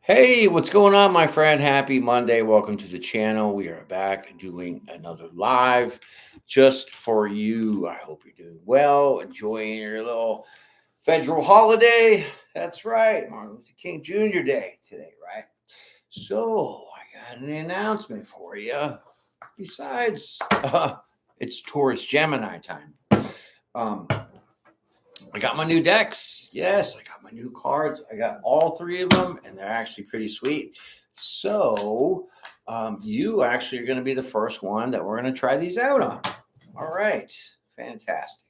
Hey, what's going on, my friend? Happy Monday. Welcome to the channel. We are back doing another live just for you. I hope you're doing well, enjoying your little federal holiday. That's right, Martin Luther King Jr. Day today, right? So, I got an announcement for you. Besides, it's Taurus-Gemini time. Um, I got my new decks. Yes, I got my new cards. I got all three of them, and they're actually pretty sweet. So, you actually are going to be the first one that we're going to try these out on. All right, fantastic.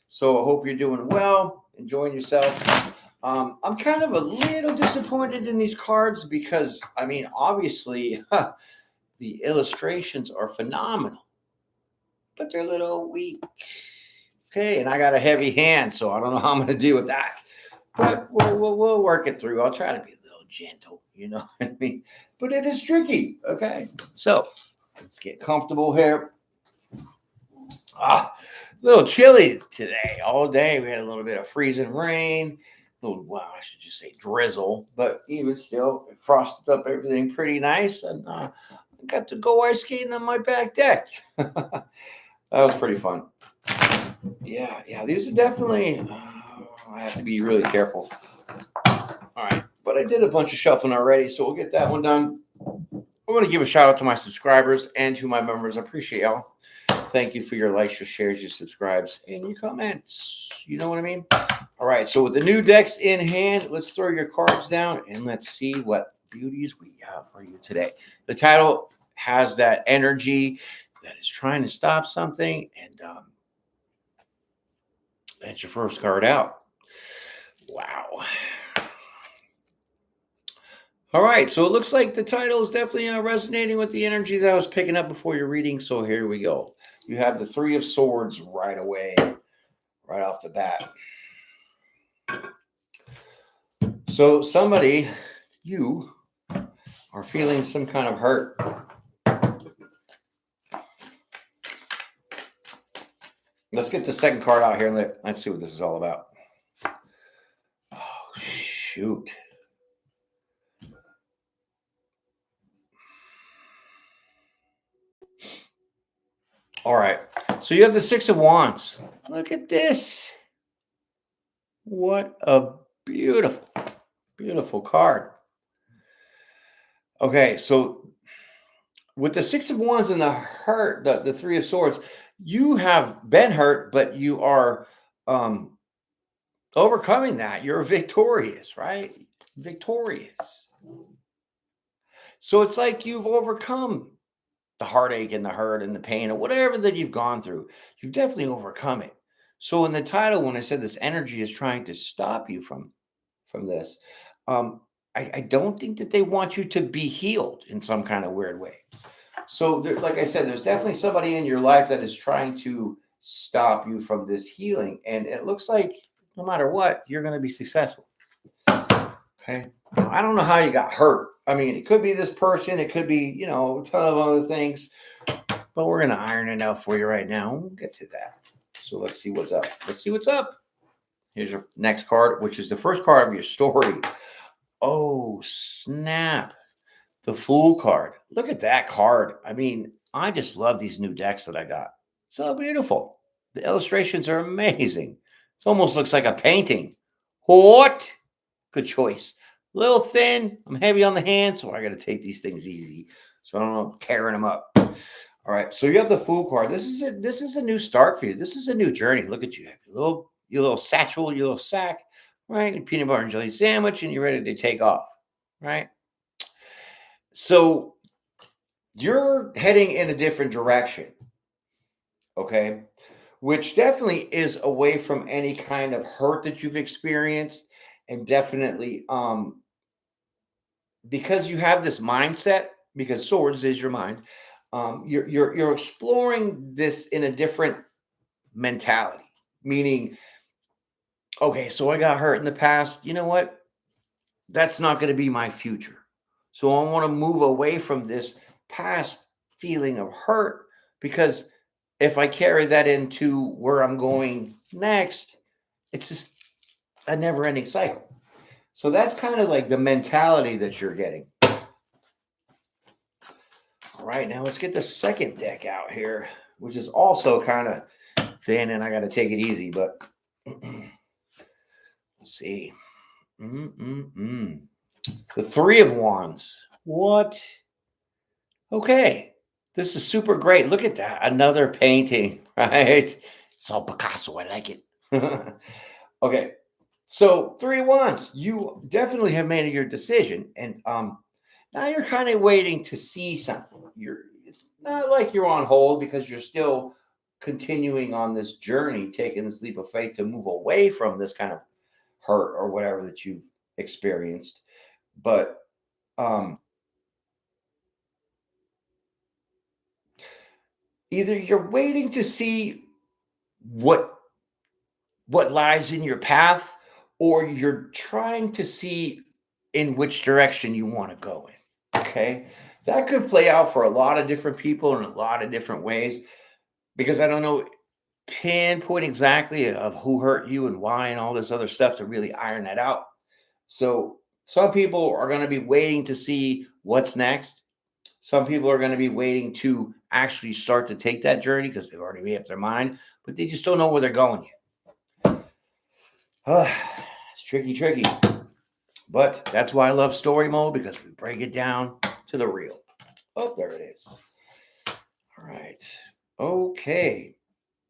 So, I hope you're doing well, enjoying yourself. I'm kind of a little disappointed in these cards because, I mean, obviously, the illustrations are phenomenal, but they're a little weak. Okay, and I got a heavy hand, so I don't know how I'm going to deal with that. But we'll work it through. I'll try to be a little gentle, you know what I mean? But it is tricky, okay? So let's get comfortable here. A little chilly today. All day we had a little bit of freezing rain. Well, I should just say drizzle, but even still, it frosted up everything pretty nice. And I got to go ice skating on my back deck. That was pretty fun. Yeah, these are definitely. I have to be really careful. All right, but I did a bunch of shuffling already, so we'll get that one done. I want to give a shout out to my subscribers and to my members. I appreciate y'all. Thank you for your likes, your shares, your subscribes, and your comments. You know what I mean? All right, so with the new decks in hand, let's throw your cards down and let's see what beauties we have for you today. The title has that energy that is trying to stop something, and that's your first card out. Wow. All right, so it looks like the title is definitely resonating with the energy that I was picking up before your reading. So here we go. You have the Three of Swords right away, right off the bat. So somebody, you, are feeling some kind of hurt. Let's get the second card out here and let's see what this is all about. Oh, shoot. All right. So you have the Six of Wands. Look at this. What a beautiful, beautiful card. Okay, so with the Six of Wands and the hurt, the Three of Swords, you have been hurt, but you are overcoming that. You're victorious, right? Victorious. So it's like you've overcome the heartache and the hurt and the pain or whatever that you've gone through. You've definitely overcome it. So in the title, when I said this energy is trying to stop you from this, um, I don't think that they want you to be healed in some kind of weird way. So, there, like I said, there's definitely somebody in your life that is trying to stop you from this healing, and it looks like no matter what, you're going to be successful. Okay. Now, I don't know how you got hurt. I mean, it could be this person, it could be, a ton of other things, but we're going to iron it out for you right now. We'll get to that. So let's see what's up. Let's see what's up. Here's your next card, which is the first card of your story. Oh, snap. The Fool card. Look at that card. I mean, I just love these new decks that I got. So beautiful. The illustrations are amazing. It almost looks like a painting. What? Good choice. A little thin. I'm heavy on the hand, so I got to take these things easy. So I don't know, tearing them up. All right. So you have the Fool card. This is a new start for you. This is a new journey. Look at you. Your little satchel, your little sack, right? Your peanut butter and jelly sandwich, and you're ready to take off. Right? So you're heading in a different direction, okay? Which definitely is away from any kind of hurt that you've experienced, and definitely because you have this mindset, because swords is your mind, you're exploring this in a different mentality, meaning, okay, so I got hurt in the past. You know what? That's not going to be my future. So I want to move away from this past feeling of hurt because if I carry that into where I'm going next, it's just a never ending cycle. So that's kind of like the mentality that you're getting. All right, now let's get the second deck out here, which is also kind of thin, and I got to take it easy, but we'll see. Mm-mm-mm. The Three of Wands. What? Okay. This is super great. Look at that. Another painting, right? It's all Picasso. I like it. Okay. So Three of Wands. You definitely have made your decision. And now you're kind of waiting to see something. It's not like you're on hold because you're still continuing on this journey, taking this leap of faith to move away from this kind of hurt or whatever that you've experienced. But um either you're waiting to see what what lies in your path, or you're trying to see in which direction you want to go in. Okay, that could play out for a lot of different people in a lot of different ways, because I don't know pinpoint exactly of who hurt you and why and all this other stuff to really iron that out. So some people are going to be waiting to see what's next. Some people are going to be waiting to actually start to take that journey because they've already made up their mind, but they just don't know where they're going yet. It's tricky, tricky. But that's why I love story mode, because we break it down to the real. Oh, there it is. All right. Okay.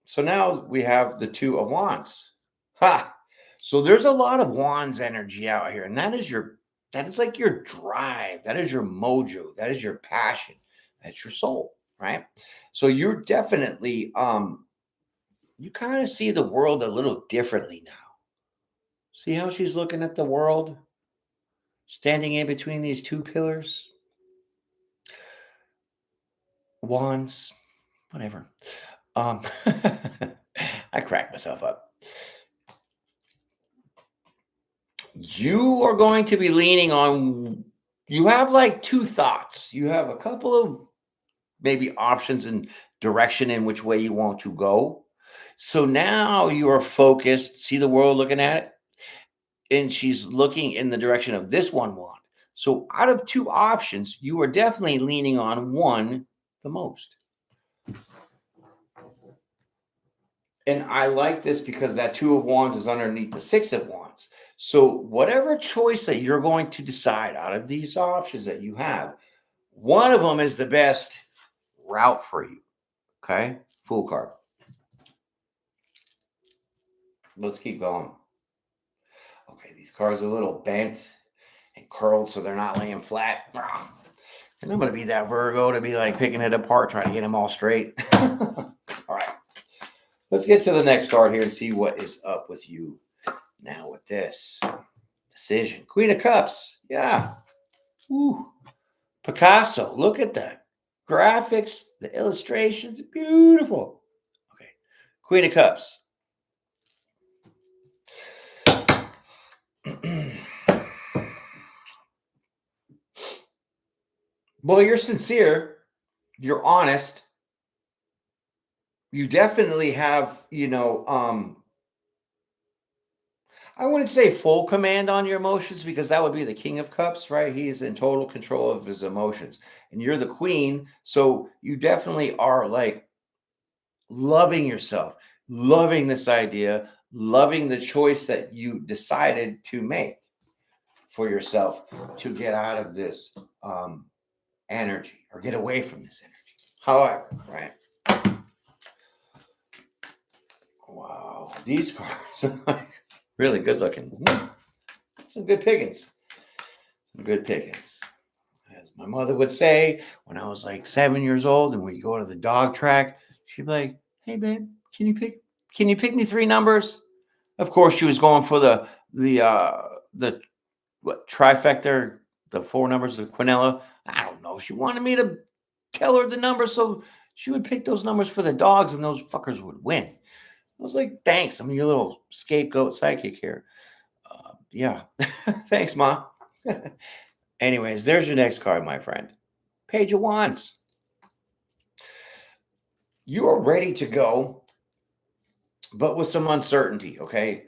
So now we have the Two of Wands. Ha! So there's a lot of Wands energy out here, and that is like your drive. That is your mojo. That is your passion. That's your soul, right? So you're definitely you kind of see the world a little differently now. See how she's looking at the world, standing in between these two pillars? Wands, whatever. Um I crack myself up. You are going to be leaning on, you have like two thoughts. You have a couple of maybe options and direction in which way you want to go. So now you are focused, see the world looking at it, and she's looking in the direction of this one wand. So out of two options, you are definitely leaning on one the most. And I like this because that Two of Wands is underneath the Six of Wands. So whatever choice that you're going to decide out of these options that you have, one of them is the best route for you. Okay. Fool card. Let's keep going. Okay. These cards are a little bent and curled, so they're not laying flat. And I'm going to be that Virgo to be like picking it apart, trying to get them all straight. All right. Let's get to the next card here and see what is up with you now with this decision. Queen of Cups. Yeah. Ooh. Picasso. Look at that. Graphics, the illustrations, beautiful. Okay. Queen of Cups. Well, you're sincere. You're honest. You definitely have, I wouldn't say full command on your emotions, because that would be the King of Cups, right? He is in total control of his emotions. And you're the queen. So you definitely are like loving yourself, loving this idea, loving the choice that you decided to make for yourself to get out of this energy, or get away from this energy. However, right? Wow, these cards are like really good looking. Some good pickings. Some good pickings. As my mother would say, when I was like 7 years old and we go to the dog track, she'd be like, "Hey, babe, can you pick me three numbers?" Of course, she was going for the what trifecta, the four numbers of Quinella. I don't know. She wanted me to tell her the numbers, so she would pick those numbers for the dogs, and those fuckers would win. I was like, "Thanks, I'm your little scapegoat psychic here." Yeah, thanks, Mom. Anyways, there's your next card, my friend. Page of Wands. You are ready to go, but with some uncertainty, okay?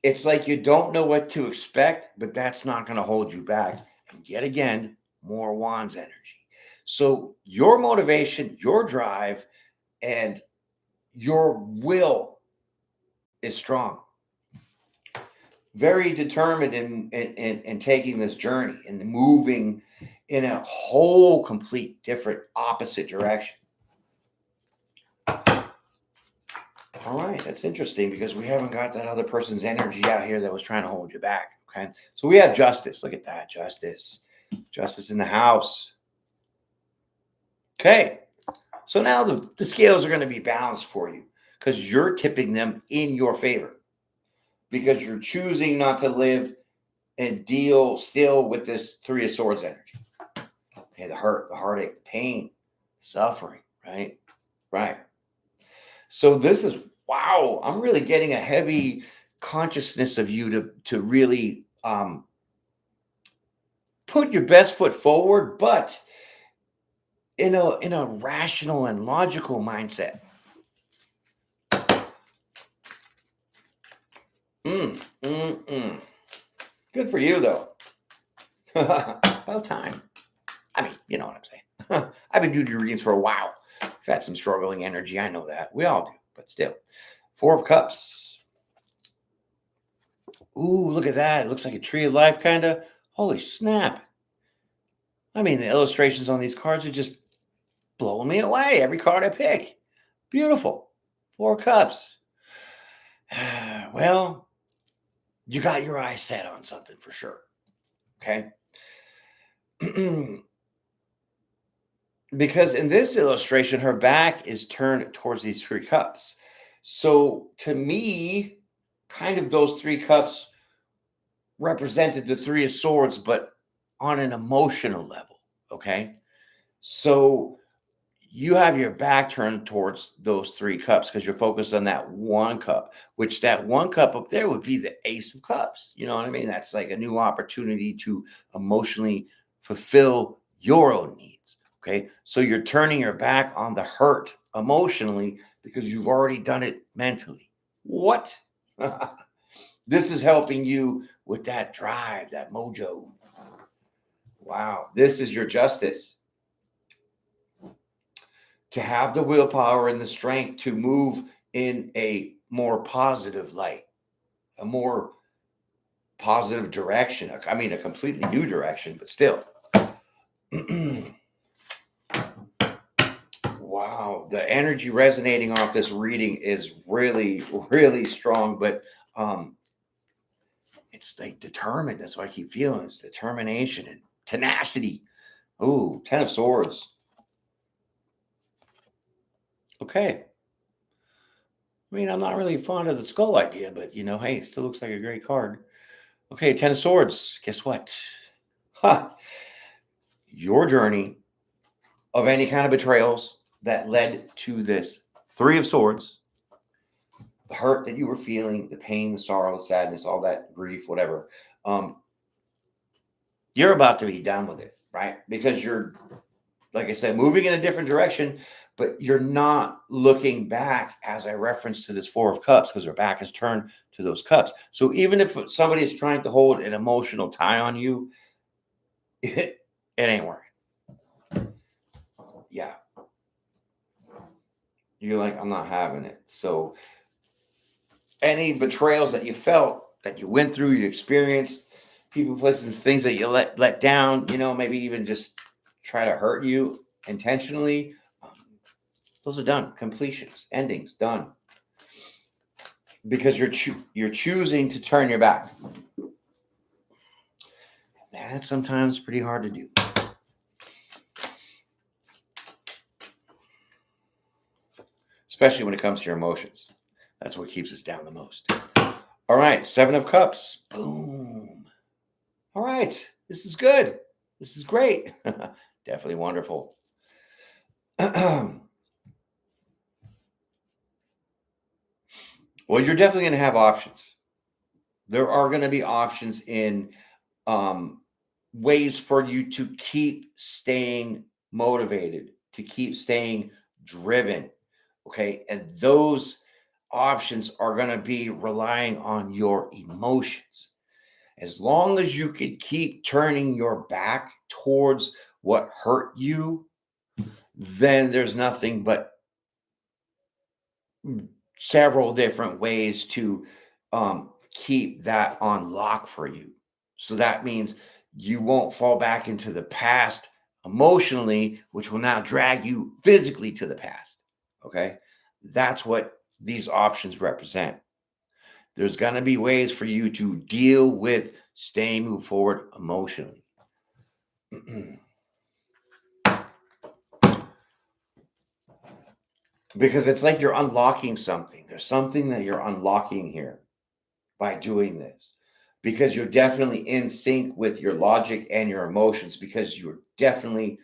It's like you don't know what to expect, but that's not going to hold you back. And yet again, more wands energy. So your motivation, your drive, and your will is strong. Very determined in taking this journey and moving in a whole complete different opposite direction. All right, that's interesting because we haven't got that other person's energy out here that was trying to hold you back. Okay, so we have justice. Look at that, justice. Justice in the house. Okay, so now the scales are going to be balanced for you because you're tipping them in your favor because you're choosing not to live and deal still with this Three of Swords energy. Okay, the hurt, the heartache, the pain, suffering, right? Right. So this is wow. I'm really getting a heavy consciousness of you to really put your best foot forward, but in a rational and logical mindset. Good for you, though. About time. I mean, you know what I'm saying. I've been doing your readings for a while. I've had some struggling energy. I know that. We all do, but still. Four of Cups. Ooh, look at that. It looks like a tree of life, kind of. Holy snap. I mean, the illustrations on these cards are just blowing me away. Every card I pick. Beautiful. Four of Cups. Well, you got your eyes set on something for sure. Okay. Because in this illustration, her back is turned towards these three cups. So to me, kind of those three cups represented the Three of Swords, but on an emotional level. Okay. So you have your back turned towards those three cups because you're focused on that one cup, which that one cup up there would be the Ace of Cups. You know what I mean? That's like a new opportunity to emotionally fulfill your own needs. Okay. So you're turning your back on the hurt emotionally because you've already done it mentally. What? This is helping you with that drive, that mojo. Wow. This is your justice. To have the willpower and the strength to move in a more positive light, a more positive direction. I mean, a completely new direction, but still. Wow. The energy resonating off this reading is really, really strong, but it's like determined. That's what I keep feeling. It's determination and tenacity. Ooh, Ten of Swords. Okay. I mean, I'm not really fond of the skull idea, but hey, it still looks like a great card. Okay, Ten of Swords. Guess what? Your journey of any kind of betrayals that led to this Three of Swords, the hurt that you were feeling, the pain, the sorrow, the sadness, all that grief, whatever. You're about to be done with it, right? Because you're, like I said, moving in a different direction, but you're not looking back, as I referenced to this Four of Cups, because her back is turned to those cups. So even if somebody is trying to hold an emotional tie on you, it ain't working. Yeah. You're like, I'm not having it. So any betrayals that you felt, that you went through, you experienced, people, places, things that you let down, maybe even just try to hurt you intentionally, those are done. Completions, endings, done. Because you're choosing to turn your back. That's sometimes pretty hard to do. Especially when it comes to your emotions. That's what keeps us down the most. All right, Seven of Cups. Boom. All right, this is good. This is great. Definitely wonderful. Well, you're definitely going to have options. There are going to be options in ways for you to keep staying motivated, to keep staying driven. Okay. And those options are going to be relying on your emotions. As long as you can keep turning your back towards what hurt you, then there's nothing but several different ways to keep that on lock for you. So that means you won't fall back into the past emotionally, which will now drag you physically to the past. Okay. That's what these options represent. There's going to be ways for you to deal with staying move forward emotionally. Because it's like you're unlocking something. There's something that you're unlocking here by doing this. Because you're definitely in sync with your logic and your emotions, because you're definitely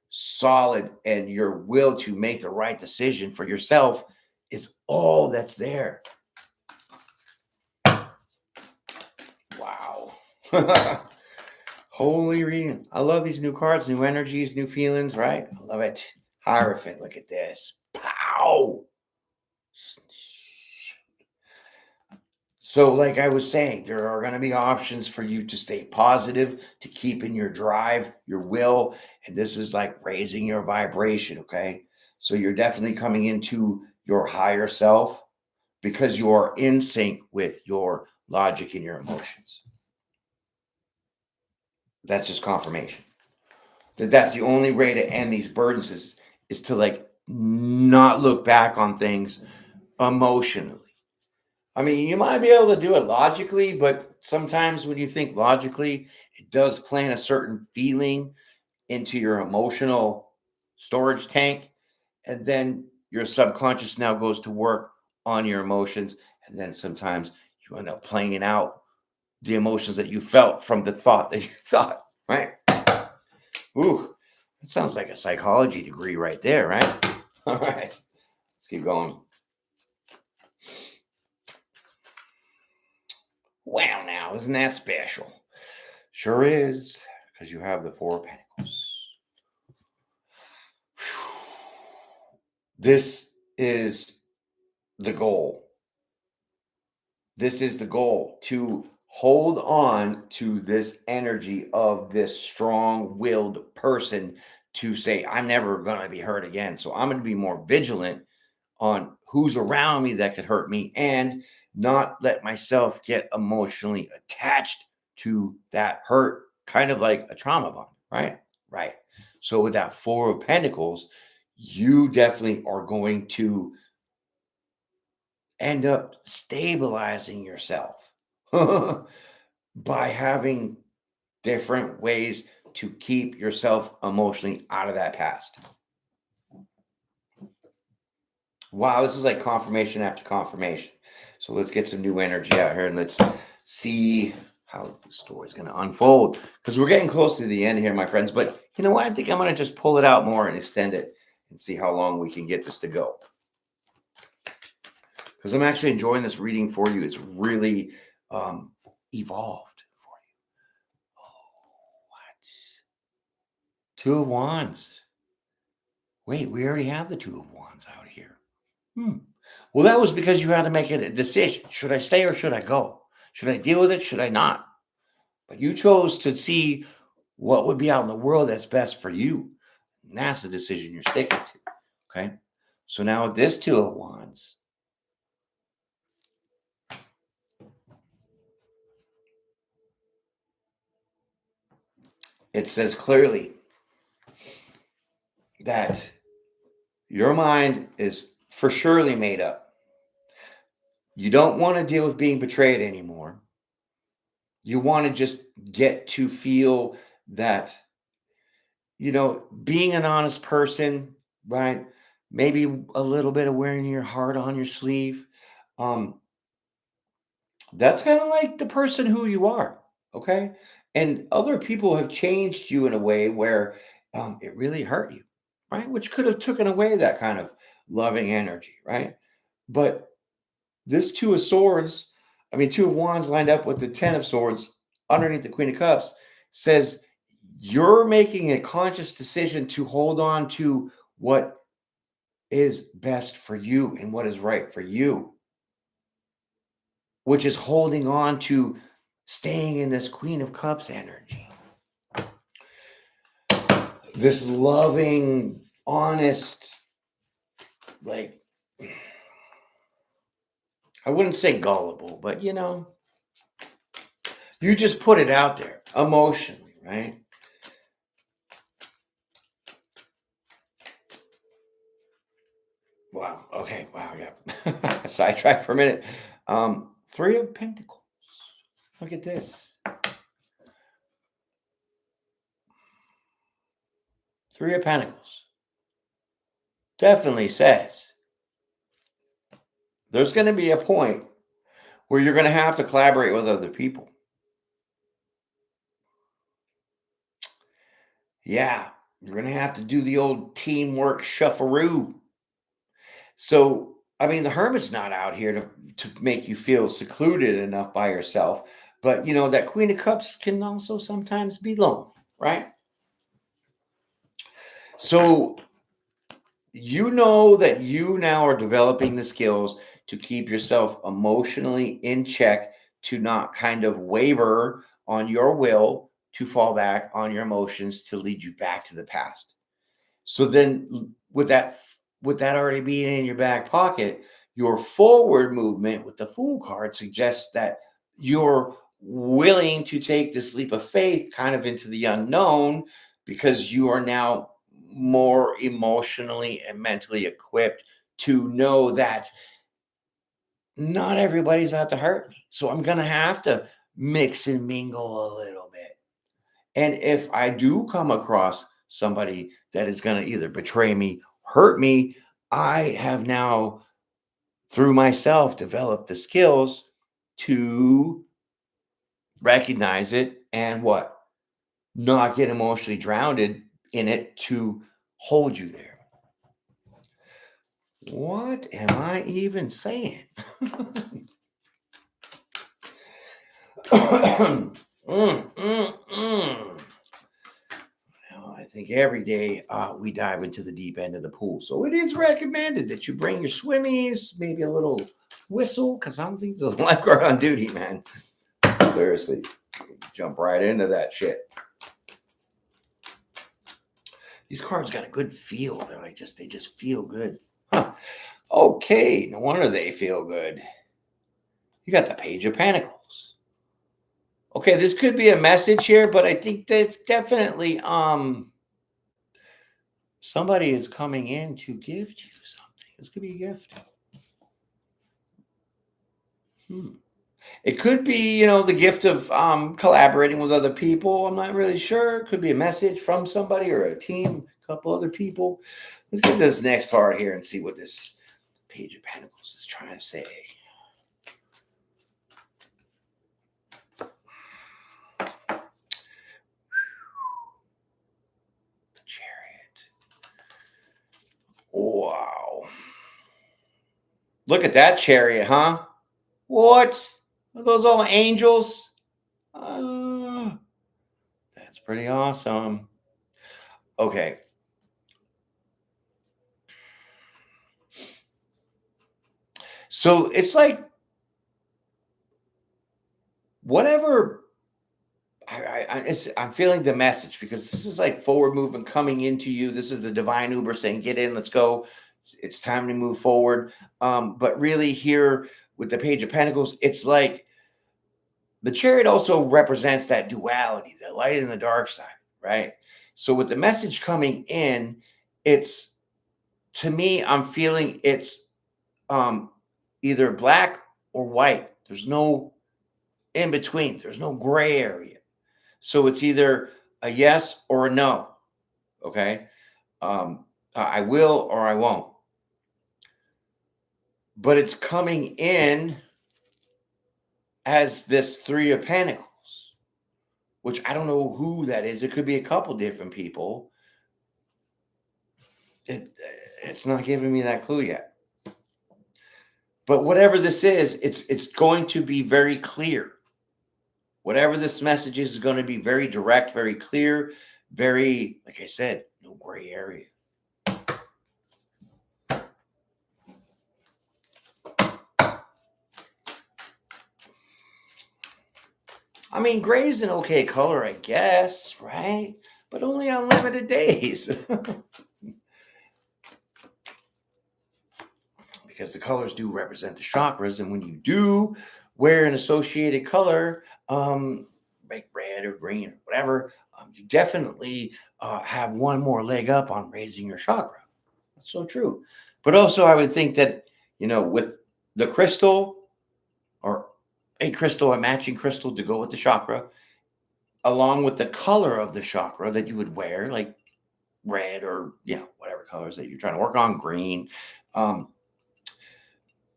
solid and your will to make the right decision for yourself is all that's there. Wow. Holy reading. I love these new cards, new energies, new feelings, right? I love it. Hierophant, look at this. Pow! So, like I was saying, there are going to be options for you to stay positive, to keep in your drive, your will. And this is like raising your vibration, okay? So, you're definitely coming into your higher self because you are in sync with your logic and your emotions. That's just confirmation. That's the only way to end these burdens is to like not look back on things emotionally. I mean, you might be able to do it logically, but sometimes when you think logically, it does plant a certain feeling into your emotional storage tank. And then your subconscious now goes to work on your emotions. And then sometimes you end up playing out the emotions that you felt from the thought that you thought, right? Ooh, that sounds like a psychology degree right there, right? All right, let's keep going. Well, now, isn't that special? Sure is, because you have the Four of Pentacles. This is the goal. This is the goal, to hold on to this energy of this strong-willed person to say, I'm never going to be hurt again. So I'm going to be more vigilant on who's around me that could hurt me and not let myself get emotionally attached to that hurt, kind of like a trauma bond, right? Right. So with that Four of Pentacles, you definitely are going to end up stabilizing yourself by having different ways to keep yourself emotionally out of that past. Wow, this is like confirmation after confirmation. So let's get some new energy out here and let's see how the story's going to unfold, because we're getting close to the end here, my friends. But you know what? I think I'm going to just pull it out more and extend it and see how long we can get this to go. Because I'm actually enjoying this reading for you. It's really evolved for you. Oh, what? Two of Wands. Wait, we already have the Two of Wands out here. Well, that was because you had to make a decision. Should I stay or should I go? Should I deal with it? Should I not? But you chose to see what would be out in the world that's best for you. And that's the decision you're sticking to. Okay. So now with this Two of Wands, it says clearly that your mind is for surely made up. You don't want to deal with being betrayed anymore. You want to just get to feel that, being an honest person, right? Maybe a little bit of wearing your heart on your sleeve. Um, that's kind of like the person who you are, okay? And other people have changed you in a way where it really hurt you, right? Which could have taken away that kind of loving energy, right? But this Two of Swords, Two of Wands lined up with the Ten of Swords underneath the Queen of Cups says you're making a conscious decision to hold on to what is best for you and what is right for you. which is holding on to staying in this Queen of Cups energy. This loving, honest, like, I wouldn't say gullible, but you just put it out there emotionally, right? Wow. Okay. Wow. Yeah. Sidetrack for a minute. Three of Pentacles. Look at this. Three of Pentacles. Definitely says there's going to be a point where you're going to have to collaborate with other people. Yeah. You're going to have to do the old teamwork shuffle. So, I mean, the Hermit's not out here to make you feel secluded enough by yourself. But, that Queen of Cups can also sometimes be lonely, right? So, that you now are developing the skills to keep yourself emotionally in check, to not kind of waver on your will, to fall back on your emotions, to lead you back to the past. So then with that already being in your back pocket, your forward movement with the Fool card suggests that you're willing to take this leap of faith kind of into the unknown, because you are now more emotionally and mentally equipped to know that not everybody's out to hurt me. So I'm going to have to mix and mingle a little bit. And if I do come across somebody that is going to either betray me, hurt me, I have now, through myself, developed the skills to recognize it and what? Not get emotionally drowned in it, to hold you there. What am I even saying? I think every day we dive into the deep end of the pool. So it is recommended that you bring your swimmies, maybe a little whistle, because I don't think there's a lifeguard on duty, man. Seriously, jump right into that shit. These cards got a good feel. They just feel good. Huh. Okay, no wonder they feel good. You got the Page of Pentacles. Okay, this could be a message here, but I think they've definitely somebody is coming in to gift you something. This could be a gift. It could be, the gift of collaborating with other people. I'm not really sure. It could be a message from somebody or a team, a couple other people. Let's get this next card here and see what this Page of Pentacles is trying to say. The Chariot. Wow. Look at that chariot, huh? What? Are those all angels? That's pretty awesome. Okay. So it's like whatever. I'm feeling the message, because this is like forward movement coming into you. This is the divine Uber saying, "Get in, let's go. It's time to move forward." But really, here with the Page of Pentacles, it's like the Chariot also represents that duality, the light and the dark side, right? So with the message coming in, it's, to me, I'm feeling it's either black or white. There's no in between. There's no gray area. So it's either a yes or a no. Okay. I will or I won't. But it's coming in as this Three of Pentacles, which I don't know who that is. It could be a couple different people. It's not giving me that clue yet. But whatever this is, it's going to be very clear. Whatever this message is going to be very direct, very clear, very, like I said, no gray area. I mean, gray is an okay color, I guess, right? But only on limited days. Because the colors do represent the chakras. And when you do wear an associated color, like red or green or whatever, you definitely have one more leg up on raising your chakra. That's so true. But also, I would think that, with the crystal or a crystal, a matching crystal to go with the chakra, along with the color of the chakra that you would wear, like red or, whatever colors that you're trying to work on, green. Um,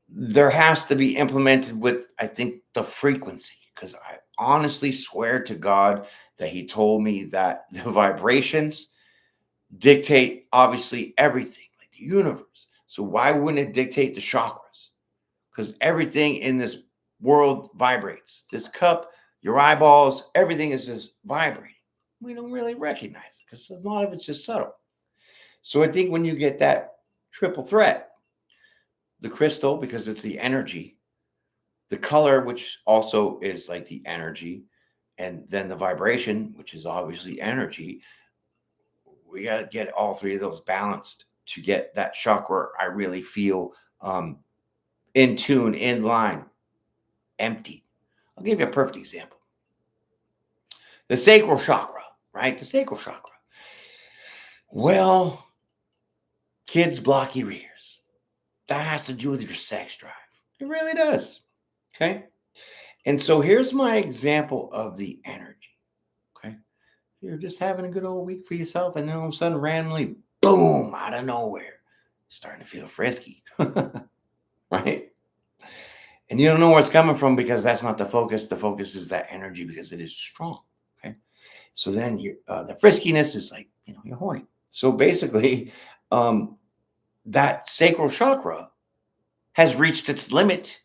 there has to be implemented with, I think, the frequency, because I honestly swear to God that he told me that the vibrations dictate obviously everything, like the universe. So why wouldn't it dictate the chakras? Because everything in this world vibrates. This cup, your eyeballs, everything is just vibrating. We don't really recognize it because a lot of it's just subtle. So I think when you get that triple threat, the crystal, because it's the energy, the color, which also is like the energy, and then the vibration, which is obviously energy, we got to get all three of those balanced to get that chakra. I really feel in tune, in line, empty. I'll give you a perfect example. The sacral chakra, right? The sacral chakra. Well, kids, block your ears. That has to do with your sex drive. It really does. Okay. And so here's my example of the energy. Okay. You're just having a good old week for yourself, and then all of a sudden, randomly, boom, out of nowhere, you're starting to feel frisky. Right? And you don't know where it's coming from because that's not the focus. The focus is that energy because it is strong. Okay. So then the friskiness is like, you're horny. So basically, um, that sacral chakra has reached its limit,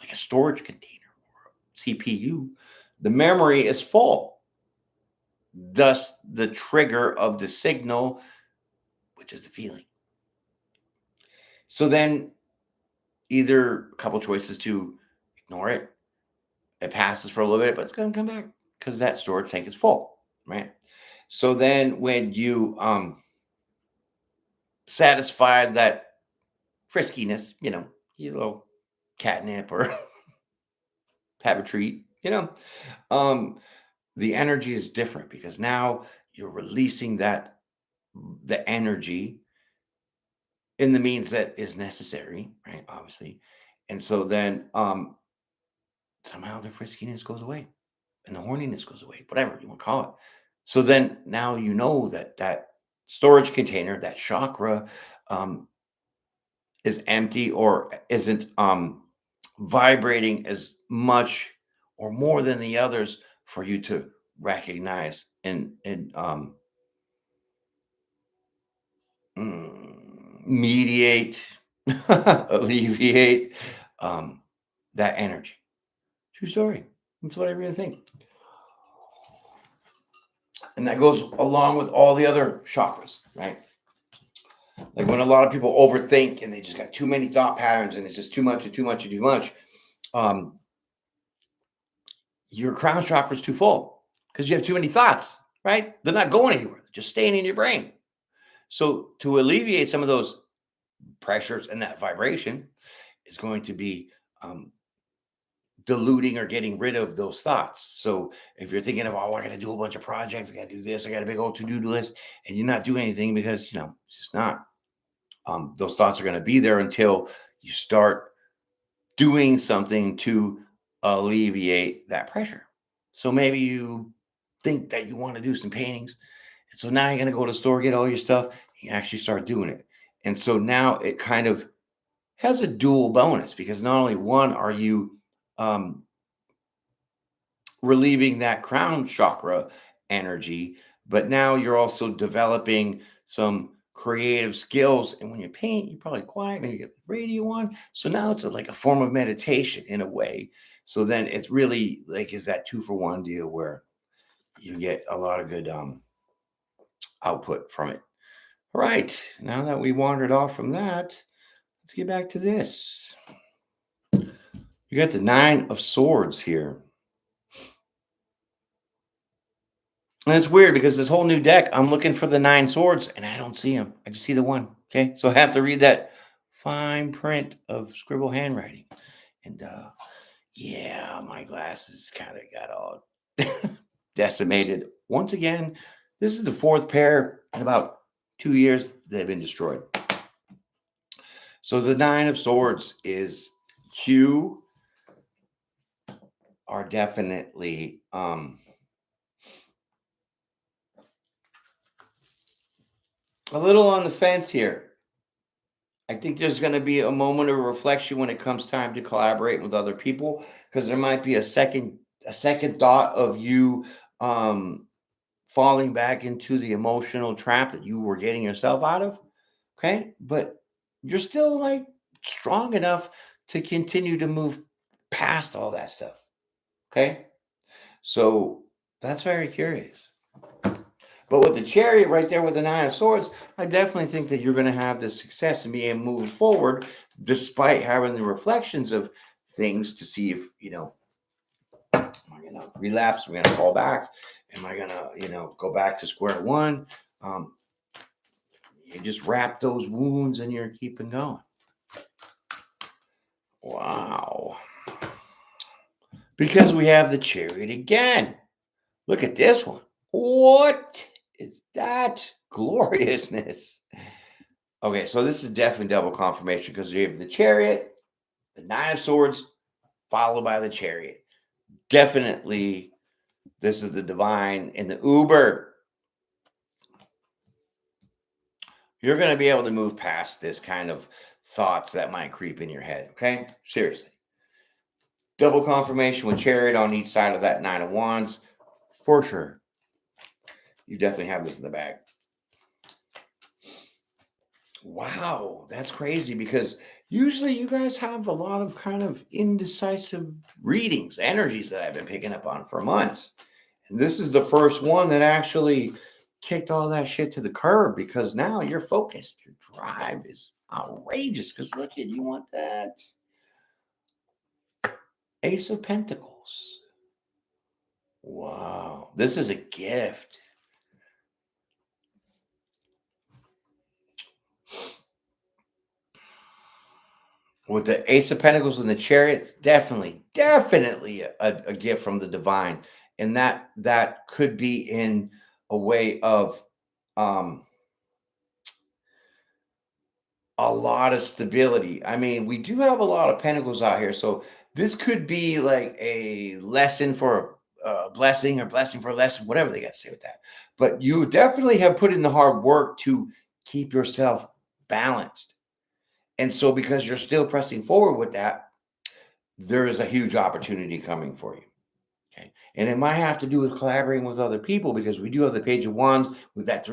like a storage container or a CPU. The memory is full. Thus, the trigger of the signal, which is the feeling. So then, either a couple choices to ignore it. It passes for a little bit, but it's going to come back because that storage tank is full, right? So then, when you satisfy that friskiness, you little catnip or have a treat, um, the energy is different because now you're releasing the energy in the means that is necessary, right? Obviously. And so then somehow the friskiness goes away and the horniness goes away, whatever you want to call it. So then now you know that storage container, that chakra, um, is empty or isn't vibrating as much or more than the others for you to recognize and mediate, alleviate um, that energy. True story. That's what I really think. And that goes along with all the other chakras, right? Like when a lot of people overthink and they just got too many thought patterns and it's just too much and too much and too much, um, your crown chakra is too full because you have too many thoughts, right? They're not going anywhere. They're just staying in your brain. So to alleviate some of those pressures and that vibration is going to be um, diluting or getting rid of those thoughts. So if you're thinking of, oh, I got to do a bunch of projects, I got to do this, I got a big old to-do list, and you're not doing anything because, it's just not. Those thoughts are going to be there until you start doing something to alleviate that pressure. So maybe you think that you want to do some paintings. And so now you're going to go to the store, get all your stuff, you actually start doing it. And so now it kind of has a dual bonus because not only one are you um, relieving that crown chakra energy, but now you're also developing some creative skills. And when you paint, you're probably quiet, maybe you get the radio on. So now it's like a form of meditation in a way. So then it's really like is that 2-for-1 deal where you get a lot of good output from it. All right. Now that we wandered off from that, let's get back to this. You got the 9 of Swords here. And it's weird because this whole new deck, I'm looking for the 9 swords and I don't see them. I just see the one. Okay. So I have to read that fine print of scribble handwriting. And yeah, my glasses kind of got all decimated. Once again, this is the 4th pair in about 2 years they've been destroyed. So the 9 of swords is you are definitely a little on the fence here. I think there's going to be a moment of reflection when it comes time to collaborate with other people, because there might be a second thought of you um falling back into the emotional trap that you were getting yourself out of. Okay, but you're still like strong enough to continue to move past all that stuff. Okay, so that's very curious. But with the chariot right there with the 9 of swords, I definitely think that you're going to have the success and be able to move forward despite having the reflections of things to see if, am I going to relapse? Am I going to fall back? Am I going to, go back to square one? Um, you just wrap those wounds and you're keeping going. Wow. Because we have the chariot again. Look at this one. What is that gloriousness? Okay, so this is definitely double confirmation because you have the chariot, the 9 of swords, followed by the chariot. Definitely, this is the divine and the uber. You're going to be able to move past this kind of thoughts that might creep in your head. Okay, seriously. Double confirmation with chariot on each side of that 9 of wands, for sure. You definitely have this in the bag. Wow, that's crazy because usually you guys have a lot of kind of indecisive readings, energies that I've been picking up on for months. And this is the first one that actually kicked all that shit to the curb because now you're focused. Your drive is outrageous because look at you want that Ace of Pentacles. Wow, this is a gift. With the Ace of Pentacles and the Chariot, definitely a gift from the divine, and that could be in a way of um, a lot of stability. I mean, we do have a lot of Pentacles out here, so this could be like a lesson for a blessing or blessing for a lesson, whatever they got to say with that. But you definitely have put in the hard work to keep yourself balanced, and so because you're still pressing forward with that, there is a huge opportunity coming for you. Okay. And it might have to do with collaborating with other people because we do have the Page of Wands with that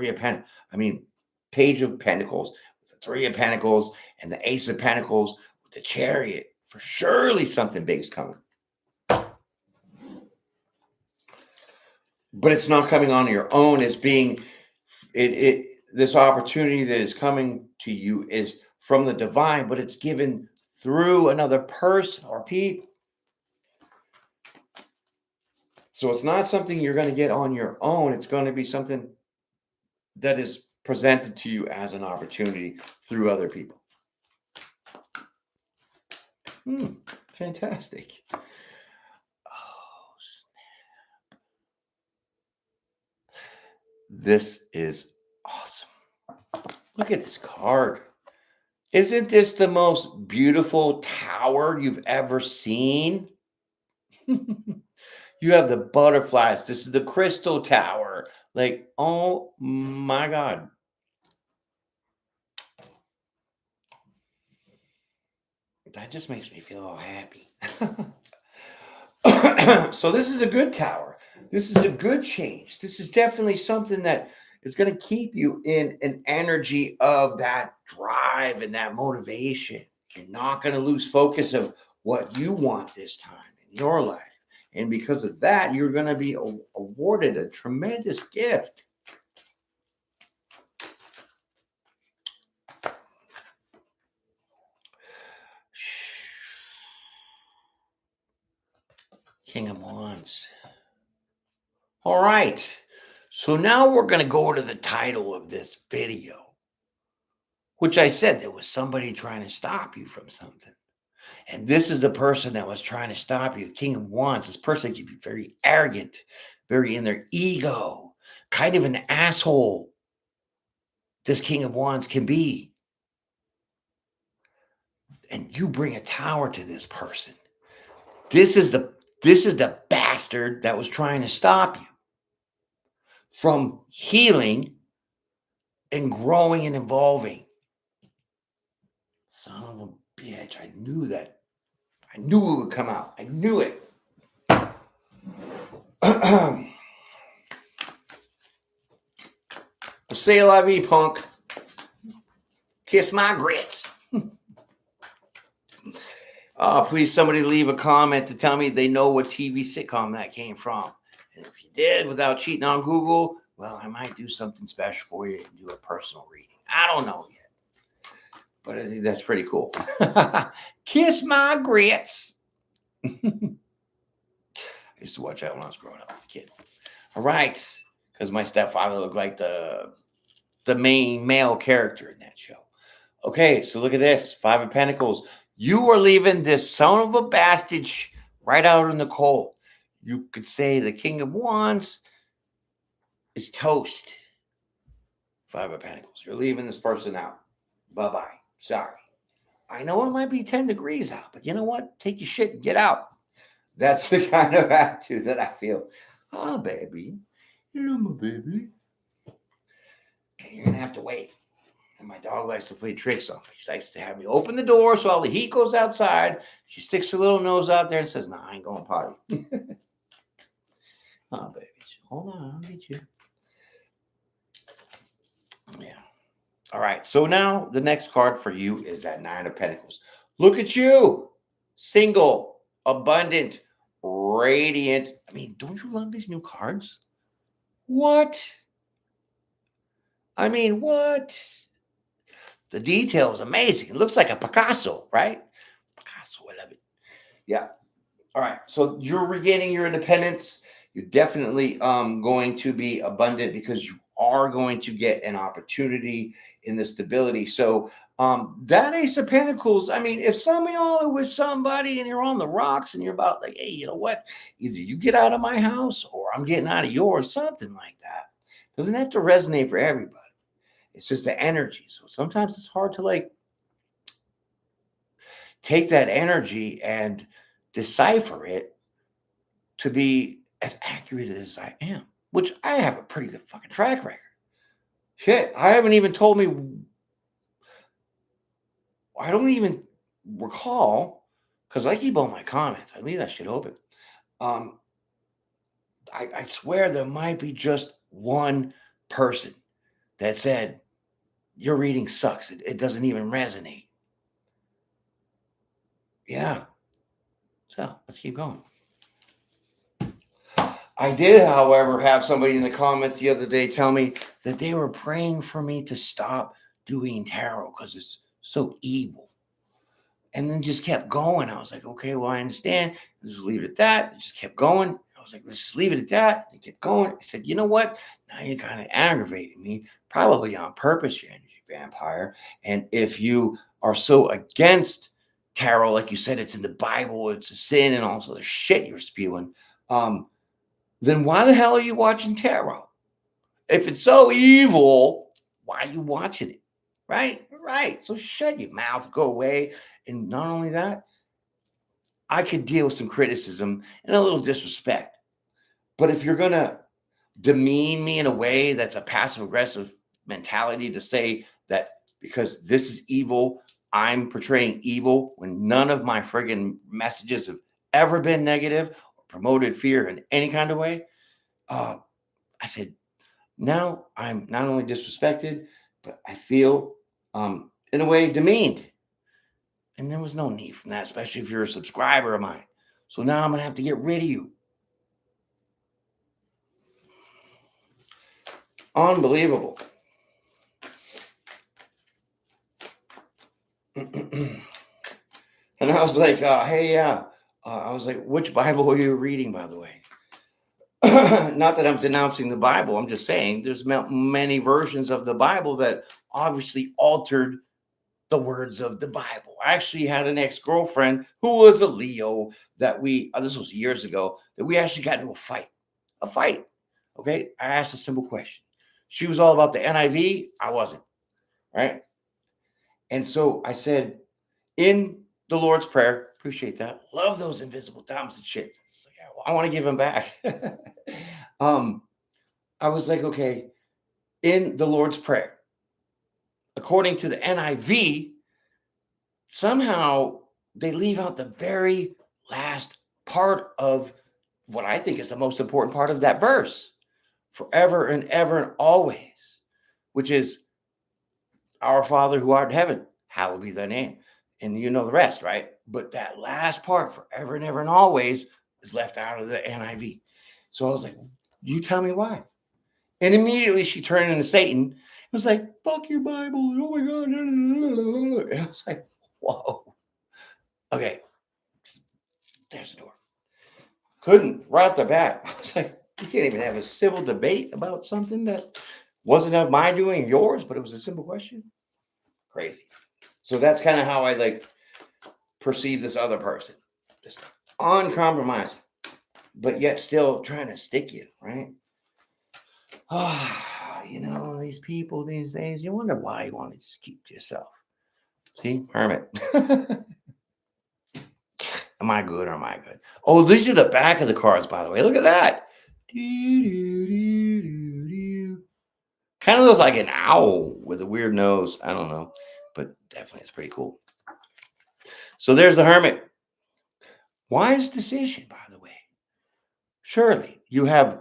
Page of Pentacles, with the Three of Pentacles, and the Ace of Pentacles with the Chariot. For surely something big is coming. But it's not coming on your own. It's being this opportunity that is coming to you is from the divine, but it's given through another person or people. So it's not something you're going to get on your own. It's going to be something that is presented to you as an opportunity through other people. Fantastic. Oh, snap. This is awesome. Look at this card. Isn't this the most beautiful tower you've ever seen? You have the butterflies. This is the crystal tower. Like, oh my God. That just makes me feel all happy. So this is a good tower. This is a good change. This is definitely something that is going to keep you in an energy of that drive and that motivation. You're not going to lose focus of what you want this time in your life. And because of that, you're going to be awarded a tremendous gift. King of Wands. All right. So now we're going to go to the title of this video, which I said there was somebody trying to stop you from something. And this is the person that was trying to stop you. The King of Wands. This person can be very arrogant, very in their ego, kind of an asshole. This King of Wands can be. And you bring a tower to this person. This is the bastard that was trying to stop you from healing and growing and evolving. Son of a bitch. I knew that. I knew it would come out. I knew it. Say la vie, punk. Kiss my grits. Please, somebody leave a comment to tell me they know what TV sitcom that came from. And if you did without cheating on Google, well, I might do something special for you and do a personal reading. I don't know yet. But I think that's pretty cool. Kiss my grits. I used to watch that when I was growing up as a kid. All right. Because my stepfather looked like the main male character in that show. Okay, so look at this. 5 of Pentacles. You are leaving this son of a bastard right out in the cold. You could say the King of Wands is toast. 5 of Pentacles. You're leaving this person out. Bye-bye. Sorry. I know it might be 10 degrees out, but you know what? Take your shit and get out. That's the kind of attitude that I feel. Oh, baby. You're my baby. Okay, you're going to have to wait. And my dog likes to play tricks on me. She likes to have me open the door so all the heat goes outside. She sticks her little nose out there and says, "Nah, I ain't going potty." Oh, baby. Hold on. I'll get you. Yeah. All right. So now the next card for you is that 9 of Pentacles. Look at you. Single, abundant, radiant. I mean, don't you love these new cards? What? I mean, what? The detail is amazing. It looks like a Picasso, right? Picasso, I love it. Yeah. All right. So you're regaining your independence. You're definitely going to be abundant because you are going to get an opportunity in the stability. So that Ace of Pentacles, I mean, if some of y'all are with somebody and you're on the rocks and you're about like, hey, you know what? Either you get out of my house or I'm getting out of yours, something like that. Doesn't have to resonate for everybody. It's just the energy. So sometimes it's hard to like take that energy and decipher it to be as accurate as I am, which I have a pretty good fucking track record. Shit, I haven't even told me. I don't even recall because I keep all my comments. I leave that shit open. Um, I swear there might be just one person that said your reading sucks. It doesn't even resonate. Yeah. So let's keep going. I did, however, have somebody in the comments the other day tell me that they were praying for me to stop doing tarot because it's so evil. And then just kept going. I was like, okay, well, I understand. Let's leave it at that. It just kept going. I was like, let's just leave it at that. It kept going. I said, you know what? Now you're kind of aggravating me, probably on purpose, you energy vampire. And if you are so against tarot, like you said, it's in the Bible, it's a sin, and also the shit you're spewing, then why the hell are you watching tarot? If it's so evil, why are you watching it? Right? Right. So shut your mouth, go away. And not only that, I could deal with some criticism and a little disrespect. But if you're going to demean me in a way that's a passive aggressive mentality to say that because this is evil, I'm portraying evil when none of my friggin' messages have ever been negative or promoted fear in any kind of way, I said, now I'm not only disrespected, but I feel in a way demeaned. And there was no need for that, especially if you're a subscriber of mine. So now I'm going to have to get rid of you. Unbelievable. And I was like, hey, yeah. I was like, which Bible are you reading, by the way? Not that I'm denouncing the Bible. I'm just saying there's many versions of the Bible that obviously altered the words of the Bible. I actually had an ex-girlfriend who was a Leo that this was years ago, that we actually got into a fight. A fight. Okay. I asked a simple question. She was all about the NIV. I wasn't. Right. And so I said, in the Lord's Prayer, appreciate that. Love those invisible thumbs and shit. Like, I want to give them back. I was like, okay, in the Lord's Prayer, according to the NIV, somehow they leave out the very last part of what I think is the most important part of that verse, forever and ever and always, which is, our Father who art in heaven, hallowed be thy name. And you know the rest, right? But that last part, forever and ever and always, is left out of the NIV. So I was like, you tell me why. And immediately she turned into Satan. It was like, fuck your Bible. Oh my God. And I was like, whoa. Okay. There's the door. Couldn't right off the bat. I was like, you can't even have a civil debate about something that wasn't of my doing, yours, but it was a simple question. Crazy. So that's kind of how I like perceive this other person. Just uncompromising, but yet still trying to stick you, right? These people these days, you wonder why you want to just keep to yourself. See, hermit. Am I good or am I good? Oh, these are the back of the cards, by the way. Look at that. Kind of looks like an owl with a weird nose. I don't know, but definitely it's pretty cool. So there's the hermit. Wise decision, by the way. Surely you have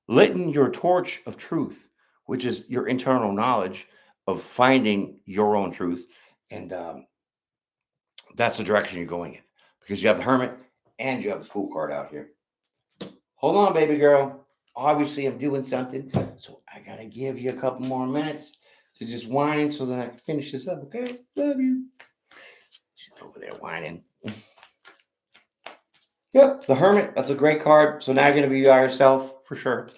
lit your torch of truth, which is your internal knowledge of finding your own truth. And that's the direction you're going in, because you have the hermit and you have the fool card out here. Hold on, baby girl. Obviously, I'm doing something. So I got to give you a couple more minutes to just whine so that I can finish this up. Okay? Love you. She's over there whining. Yep, the hermit. That's a great card. So now you're going to be by yourself for sure.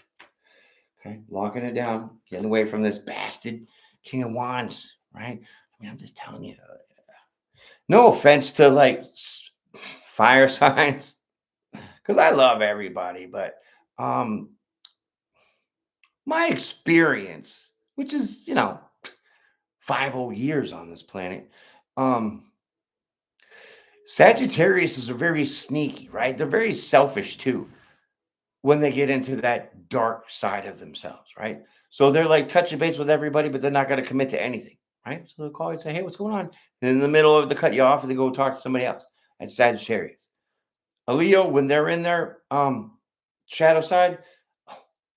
Okay, locking it down, getting away from this bastard King of Wands, right? I mean, I'm just telling you. No offense to like fire signs, because I love everybody, but my experience, which is 5 whole years on this planet, Sagittarius is very sneaky, right? They're very selfish too when they get into that dark side of themselves, right? So they're like touching base with everybody, but they're not going to commit to anything, right? So they'll call you and say, hey, what's going on? And in the middle of the cut you off and they go talk to somebody else. That's Sagittarius. A Leo, when they're in their shadow side,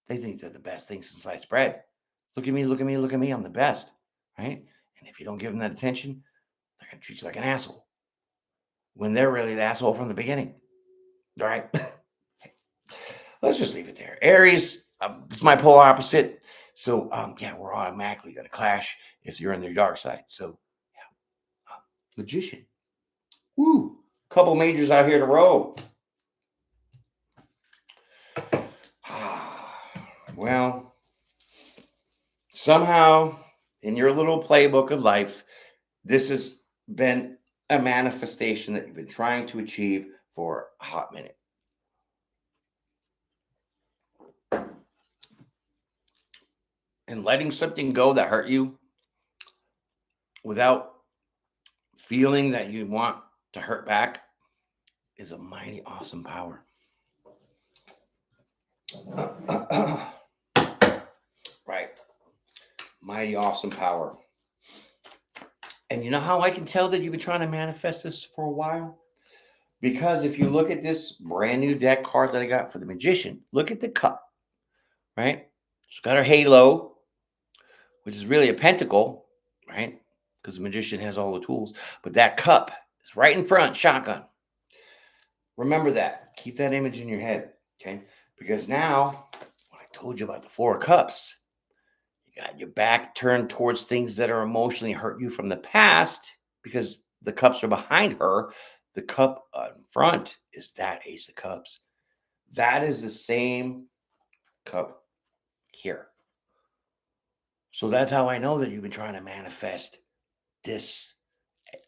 they think they're the best thing since sliced bread. Look at me, look at me, look at me. I'm the best, right? And if you don't give them that attention, they're going to treat you like an asshole when they're really the asshole from the beginning, all right? Let's just leave it there. Aries, it's my polar opposite. So, we're automatically going to clash if you're in their dark side. So, Magician. Woo! Couple majors out here in a row. Well, somehow in your little playbook of life, this has been a manifestation that you've been trying to achieve for a hot minute. And letting something go that hurt you without feeling that you want to hurt back is a mighty awesome power. Right. Mighty awesome power. And you know how I can tell that you've been trying to manifest this for a while? Because if you look at this brand new deck card that I got for the Magician, look at the cup, right? She's got her halo, which is really a pentacle, right? Because the Magician has all the tools. But that cup is right in front, shotgun. Remember that. Keep that image in your head, okay? Because now, when I told you about the Four of Cups, you got your back turned towards things that are emotionally hurt you from the past because the cups are behind her. The cup in front is that Ace of Cups. That is the same cup here. So that's how I know that you've been trying to manifest this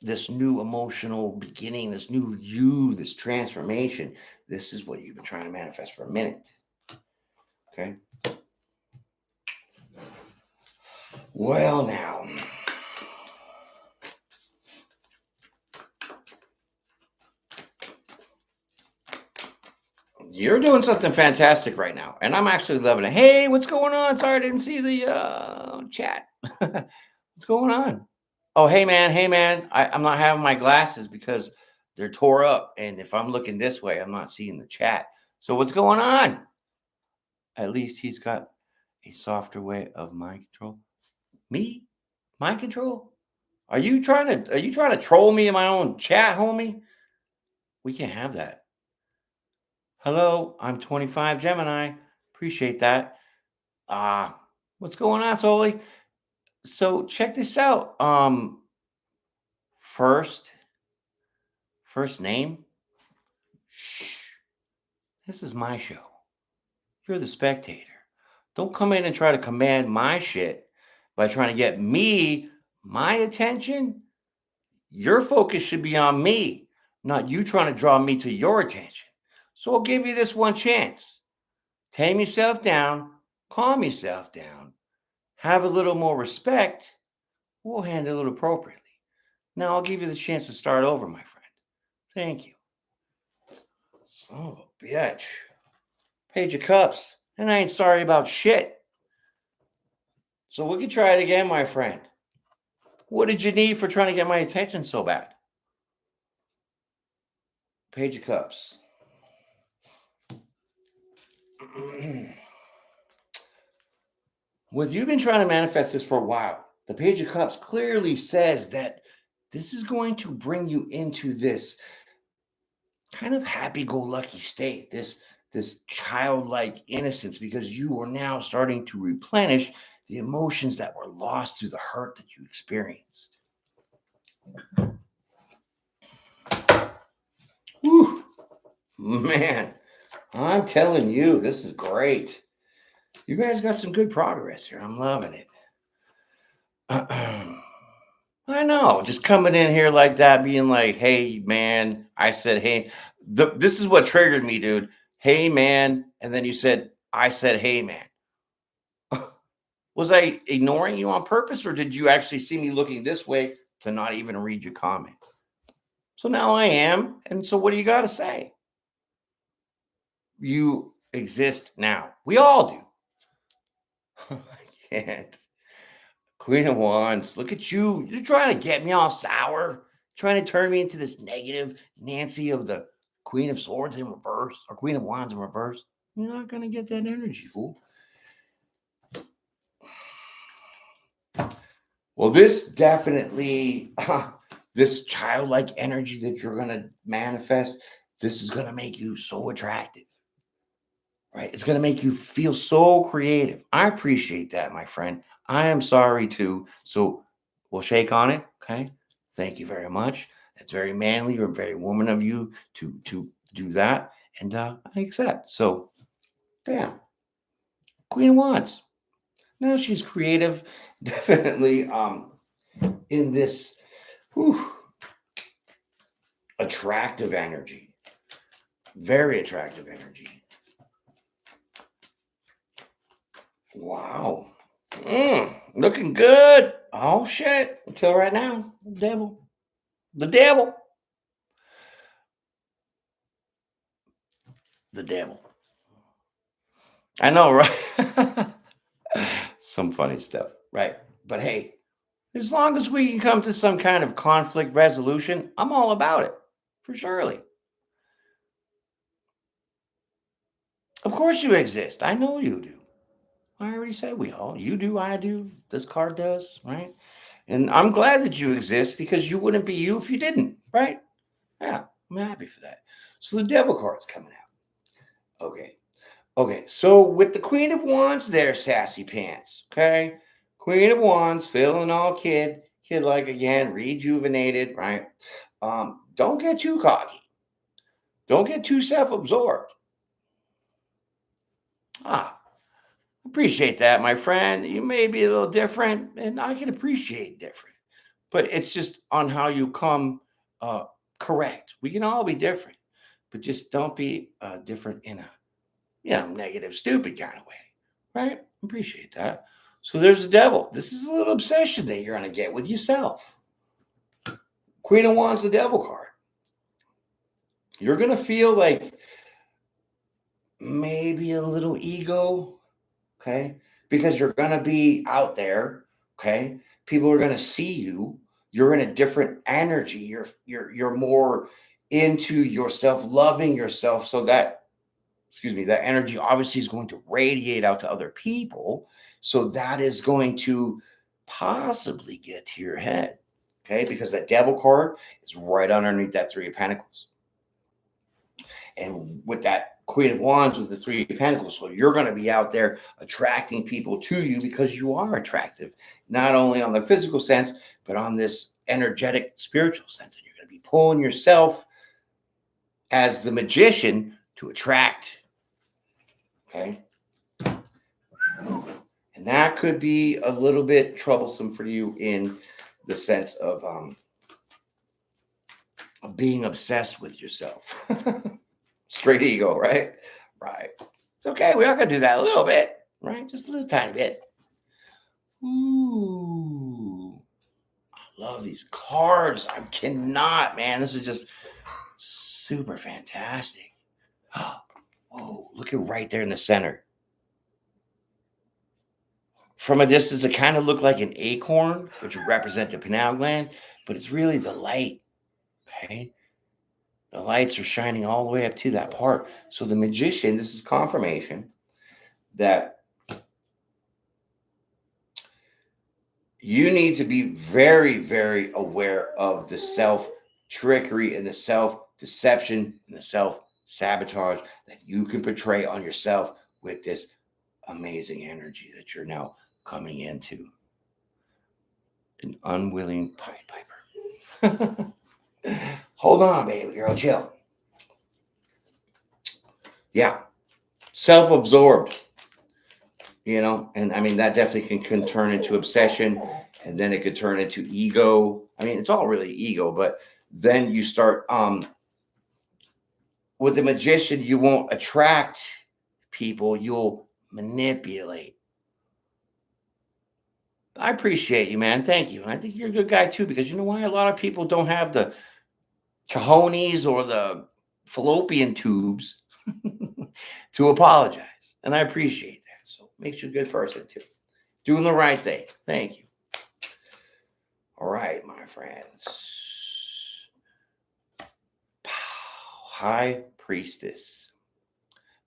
this new emotional beginning, this new you, this transformation. This is what you've been trying to manifest for a minute. Okay. Well, now, you're doing something fantastic right now, and I'm actually loving it. Hey, what's going on? Sorry, I didn't see the chat. What's going on? Oh, hey man, I'm not having my glasses because they're tore up, and if I'm looking this way, I'm not seeing the chat. So what's going on? At least he's got a softer way of mind control. Me? Mind control? Are you trying to troll me in my own chat, homie? We can't have that. Hello, I'm 25 Gemini. Appreciate that. What's going on, Soli? So check this out. First, first name. Shh. This is my show. You're the spectator. Don't come in and try to command my shit by trying to get me my attention. Your focus should be on me, not you trying to draw me to your attention. So I'll give you this one chance. Tame yourself down, calm yourself down, have a little more respect. We'll handle it appropriately. Now I'll give you the chance to start over, my friend. Thank you. Son of a bitch. Page of Cups. And I ain't sorry about shit. So we can try it again, my friend. What did you need for trying to get my attention so bad? Page of Cups. With you been trying to manifest this for a while, the Page of Cups clearly says that this is going to bring you into this kind of happy-go-lucky state, this childlike innocence, because you are now starting to replenish the emotions that were lost through the hurt that you experienced. Whew, man, I'm telling you, this is great. You guys got some good progress here. I'm loving it. I know, just coming in here like that, being like, "Hey, man," I said, "Hey." This is what triggered me, dude. Hey, man, and then you said, "I said, hey, man." Was I ignoring you on purpose, or did you actually see me looking this way to not even read your comment? So now I am, and so what do you got to say? You exist now. We all do. I can't. Queen of Wands, look at you. You're trying to get me all sour, trying to turn me into this negative Nancy of the Queen of Swords in reverse, or Queen of Wands in reverse. You're not going to get that energy, fool. Well, this definitely, this childlike energy that you're going to manifest, this is going to make you so attractive, right? It's going to make you feel so creative. I appreciate that, my friend. I am sorry too. So we'll shake on it. Okay. Thank you very much. That's very manly or very woman of you to do that. And I accept. So, yeah. Queen of Wands. Now she's creative, definitely in this whew, attractive energy. Very attractive energy. Wow. Looking good. Oh shit. Until right now. The devil. The devil. The devil. I know, right? Some funny stuff. Right. But hey, as long as we can come to some kind of conflict resolution, I'm all about it. For surely. Of course you exist. I know you do. I already said we all. You do, I do. This card does, right? And I'm glad that you exist because you wouldn't be you if you didn't, right? Yeah, I'm happy for that. So the devil card's coming out. Okay. Okay. So with the Queen of Wands there, sassy pants. Okay. Queen of Wands, feeling all kid like again, rejuvenated, right? Don't get too cocky. Don't get too self absorbed. Ah, appreciate that, my friend. You may be a little different, and I can appreciate different, but it's just on how you come uh, correct. We can all be different, but just don't be different in a negative, stupid kind of way, right? Appreciate that. So there's the devil. This is a little obsession that you're gonna get with yourself. Queen of Wands, the devil card. You're gonna feel like maybe a little ego, okay? Because you're going to be out there, okay? People are going to see you. You're in a different energy. You're more into yourself, loving yourself, so that that energy obviously is going to radiate out to other people. So that is going to possibly get to your head, okay? Because that devil card is right underneath that 3 of Pentacles. And with that Queen of Wands with the 3 of Pentacles, so you're going to be out there attracting people to you because you are attractive, not only on the physical sense, but on this energetic, spiritual sense. And you're going to be pulling yourself as the magician to attract. Okay. And that could be a little bit troublesome for you in the sense of being obsessed with yourself. Straight ego, right? Right. It's okay. We are going to do that a little bit, right? Just a little tiny bit. Ooh. I love these cards. I cannot, man. This is just super fantastic. Oh, look at right there in the center. From a distance, it kind of looked like an acorn, which would represent the pineal gland, but it's really the light. Okay. The lights are shining all the way up to that part. So the magician, this is confirmation that you need to be very, very aware of the self trickery and the self deception and the self sabotage that you can portray on yourself with this amazing energy that you're now coming into. An unwilling Pied Piper. Hold on, baby girl, chill. Yeah, self absorbed, and I mean, that definitely can turn into obsession, and then it could turn into ego. I mean, it's all really ego, but then you start with the magician, you won't attract people, you'll manipulate. I appreciate you, man. Thank you. And I think you're a good guy too, because you know why? A lot of people don't have the cojones or the fallopian tubes to apologize. And I appreciate that. So it makes you a good person too. Doing the right thing. Thank you. All right, my friends. High Priestess.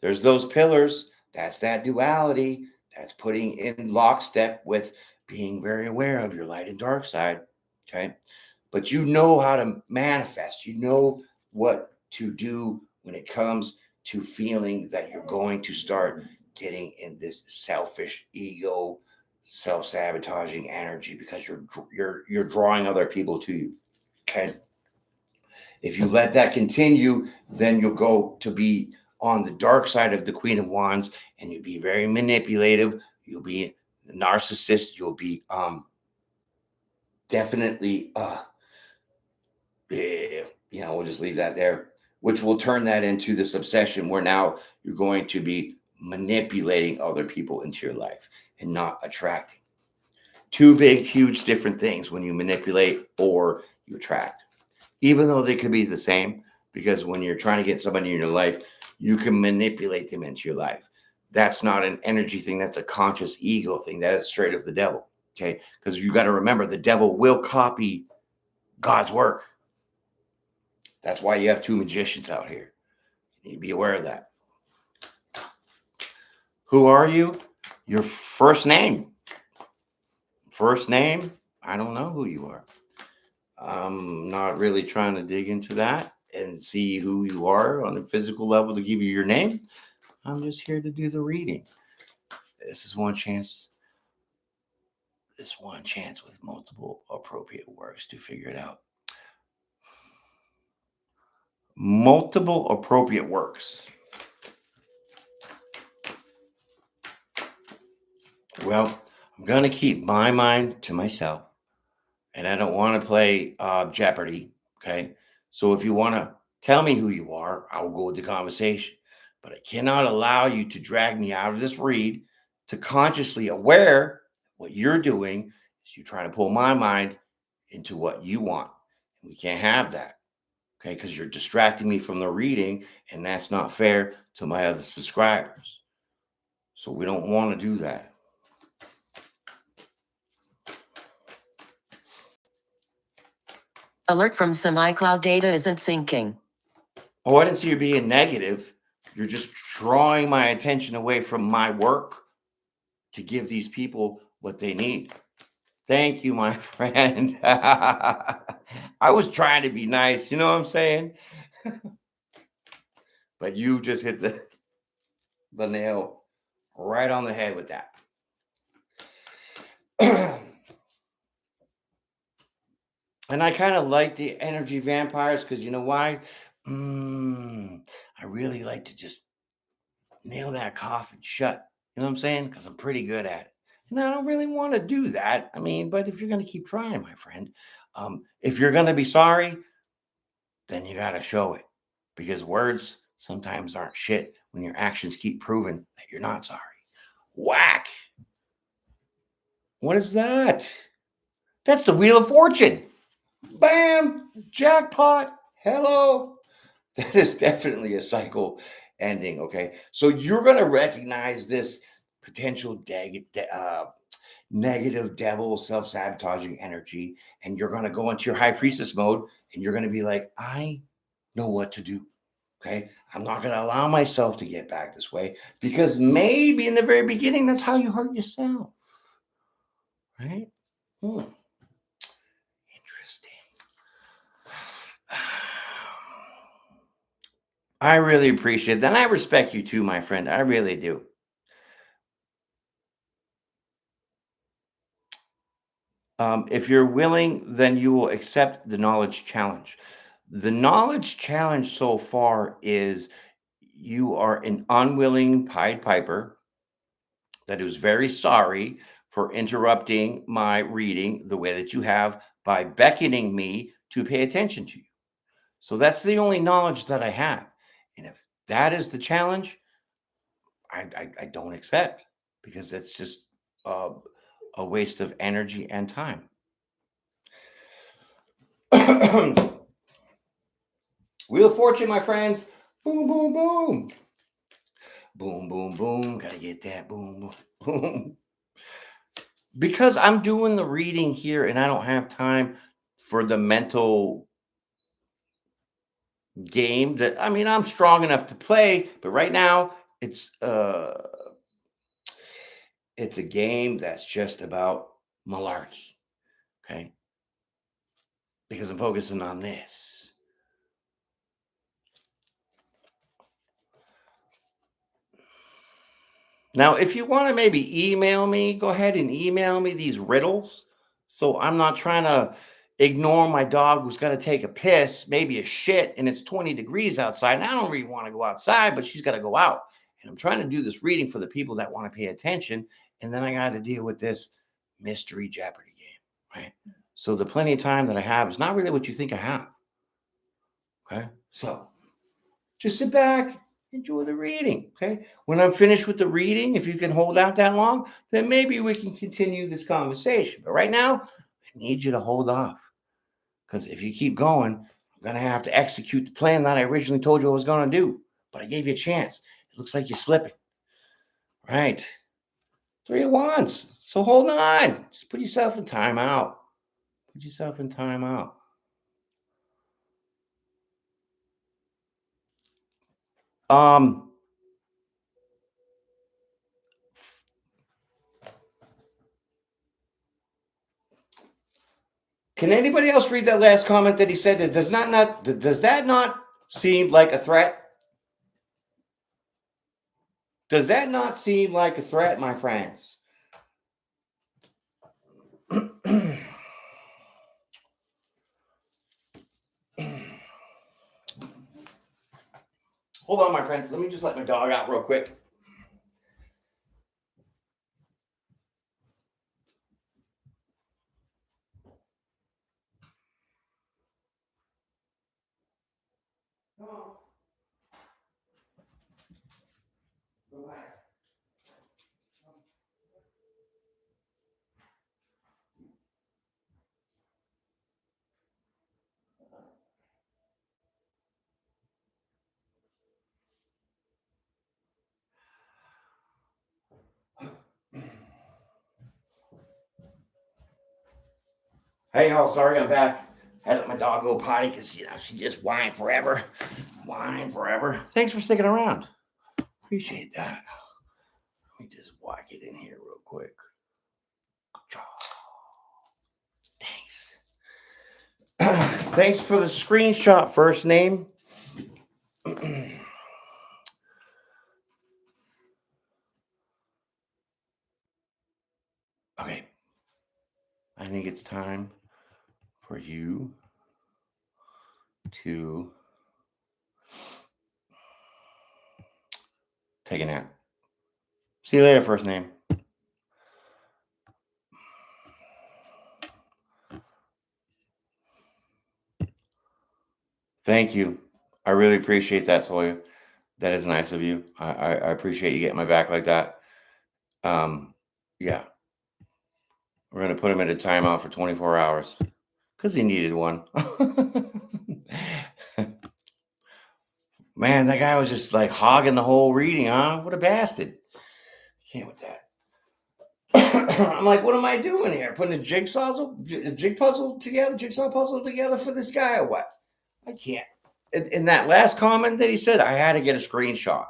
There's those pillars. That's that duality. That's putting in lockstep with being very aware of your light and dark side. Okay. But you know how to manifest. You know what to do when it comes to feeling that you're going to start getting in this selfish ego, self-sabotaging energy because you're drawing other people to you. Okay. If you let that continue, then you'll go to be on the dark side of the Queen of Wands, and you'll be very manipulative. You'll be a narcissist. You'll be definitely we'll just leave that there, which will turn that into this obsession where now you're going to be manipulating other people into your life and not attracting. Two big, huge different things when you manipulate or you attract, even though they could be the same, because when you're trying to get somebody in your life, you can manipulate them into your life. That's not an energy thing. That's a conscious ego thing. That is straight of the devil. Okay. Because you got to remember the devil will copy God's work. That's why you have 2 magicians out here. You need to be aware of that. Who are you? Your first name. First name, I don't know who you are. I'm not really trying to dig into that and see who you are on a physical level to give you your name. I'm just here to do the reading. This is one chance. This one chance with multiple appropriate works to figure it out. Multiple appropriate works. Well, I'm going to keep my mind to myself, and I don't want to play Jeopardy. Okay. So if you want to tell me who you are, I will go with the conversation. But I cannot allow you to drag me out of this read to consciously aware what you're doing is you trying to pull my mind into what you want. We can't have that. Okay. Because you're distracting me from the reading, and that's not fair to my other subscribers. So we don't want to do that. Alert from some iCloud data isn't syncing. Oh, I didn't see you being negative. You're just drawing my attention away from my work to give these people what they need. Thank you, my friend. I was trying to be nice, you know what I'm saying? But you just hit the nail right on the head with that. And I kind of like the energy vampires because you know why? I really like to just nail that coffin shut. You know what I'm saying? Because I'm pretty good at it. And I don't really want to do that. I mean, but if you're going to keep trying, my friend, if you're going to be sorry, then you got to show it. Because words sometimes aren't shit when your actions keep proving that you're not sorry. Whack. What is that? That's the Wheel of Fortune. Bam! Jackpot. Hello. That is definitely a cycle ending. Okay. So you're going to recognize this potential negative devil, self sabotaging energy, and you're going to go into your high priestess mode and you're going to be like, I know what to do. Okay. I'm not going to allow myself to get back this way because maybe in the very beginning, that's how you hurt yourself. Right? Interesting. I really appreciate that. And I respect you too, my friend. I really do. If you're willing, then you will accept the knowledge challenge. The knowledge challenge so far is you are an unwilling Pied Piper that is very sorry for interrupting my reading the way that you have by beckoning me to pay attention to you. So that's the only knowledge that I have. And if that is the challenge, I don't accept because it's just uh, a waste of energy and time. Wheel of Fortune, my friends. Boom, boom, boom. Boom, boom, boom. Gotta get that. Boom, boom, boom. Because I'm doing the reading here and I don't have time for the mental game that I mean I'm strong enough to play, but right now it's a game that's just about malarkey. Okay. Because I'm focusing on this. Now, if you want to maybe email me, go ahead and email me these riddles. So I'm not trying to ignore my dog who's got to take a piss, maybe a shit, and it's 20 degrees outside. And I don't really want to go outside, but she's got to go out. And I'm trying to do this reading for the people that want to pay attention. And then I got to deal with this mystery Jeopardy game, right? So the plenty of time that I have is not really what you think I have. Okay. So just sit back, enjoy the reading. Okay. When I'm finished with the reading, if you can hold out that long, then maybe we can continue this conversation. But right now, I need you to hold off because if you keep going, I'm going to have to execute the plan that I originally told you I was going to do. But I gave you a chance. It looks like you're slipping. Right. 3 of Wands. So hold on. Just put yourself in timeout. Put yourself in timeout. Um, Can anybody else read that last comment that he said? That does that not seem like a threat? Does that not seem like a threat, my friends? Hold on, my friends. Let me just let my dog out real quick. Hey, y'all, sorry I'm back. I let my dog go potty because, she just whined forever. Thanks for sticking around. Appreciate that. Let me just whack it in here real quick. Thanks. Thanks for the screenshot, first name. Okay. I think it's time for you to take a nap. See you later, first name. Thank you. I really appreciate that, Sawyer. That is nice of you. I appreciate you getting my back like that. Yeah, we're gonna put him at a timeout for 24 hours because he needed one. Man, that guy was just like hogging the whole reading, huh? What a bastard! Can't with that. I'm like, what am I doing here? Putting a jigsaw puzzle together for this guy or what? I can't. In that last comment that he said, I had to get a screenshot.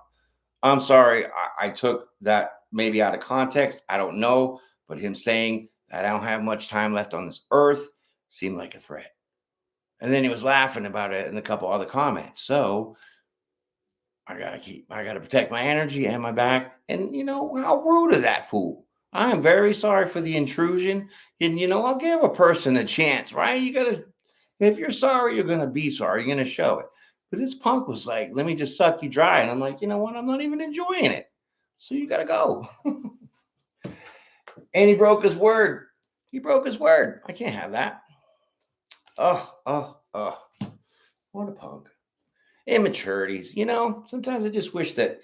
I'm sorry, I took that maybe out of context. I don't know, but him saying that I don't have much time left on this earth seemed like a threat. And then he was laughing about it in a couple other comments. So I gotta protect my energy and my back. And how rude of that fool. I am very sorry for the intrusion. And I'll give a person a chance, right? If you're sorry, you're gonna be sorry. You're gonna show it. But this punk was like, let me just suck you dry. And I'm like, you know what? I'm not even enjoying it. So you gotta go. And he broke his word. I can't have that. Oh. What a punk. Immaturities. Sometimes I just wish that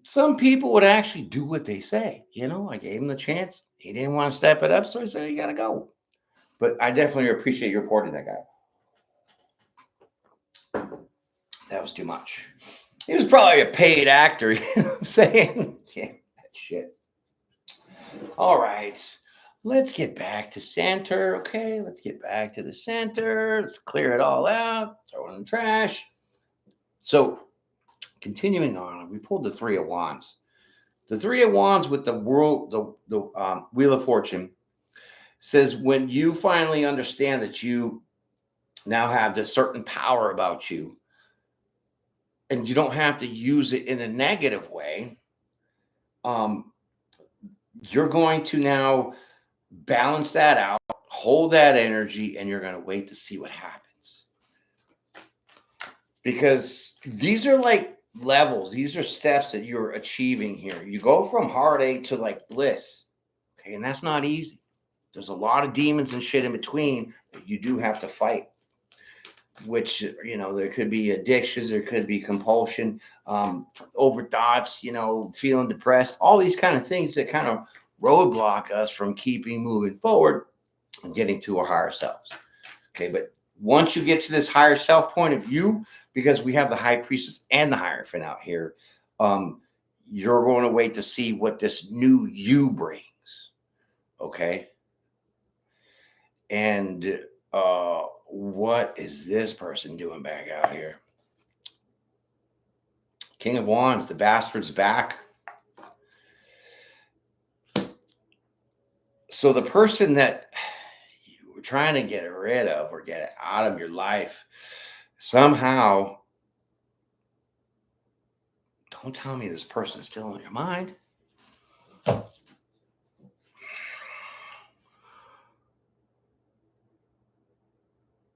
some people would actually do what they say. I gave him the chance. He didn't want to step it up, so I said, you got to go. But I definitely appreciate you reporting that guy. That was too much. He was probably a paid actor, you know what I'm saying? Yeah, that shit. All right. Let's get back to center. Okay, let's get back to the center. Let's clear it all out. Throw it in the trash. So, continuing on, we pulled the Three of Wands. The Three of Wands with the Wheel of Fortune says when you finally understand that you now have this certain power about you, and you don't have to use it in a negative way, you're going to now balance that out, hold that energy, and you're going to wait to see what happens. Because these are like levels, these are steps that you're achieving here. You go from heartache to like bliss. Okay, and that's not easy. There's a lot of demons and shit in between that you do have to fight. Which, there could be addictions, there could be compulsion, overthoughts, feeling depressed, all these kind of things that kind of roadblock us from moving forward and getting to our higher selves. Okay, but once you get to this higher self point of view, because we have the high priestess and the Hierophant out here, you're going to wait to see what this new you brings. Okay. And what is this person doing back out here? King of Wands, the bastard's back. So the person that you were trying to get rid of or get out of your life, somehow, don't tell me this person's still in your mind.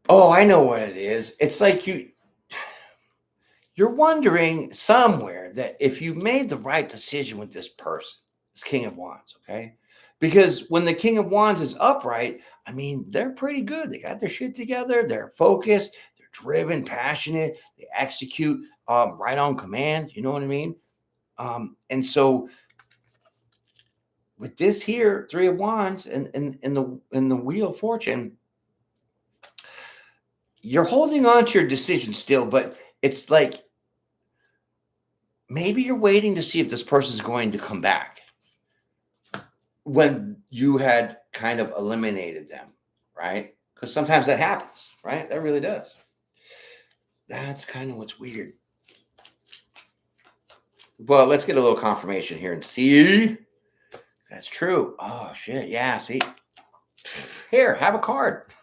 Oh, I know what it is. It's like you're wondering somewhere that if you made the right decision with this person, this King of Wands, okay? Because when the King of Wands is upright, I mean, they're pretty good. They got their shit together. They're focused. They're driven, passionate. They execute. right on command. You know what I mean? And so with this here, Three of Wands and in the Wheel of Fortune, you're holding on to your decision still, but it's like maybe you're waiting to see if this person is going to come back when you had kind of eliminated them, right? Because sometimes that happens, right? That really does. That's kind of what's weird. Well, let's get a little confirmation here and see. That's true. Oh, shit. Yeah, see. Here, have a card.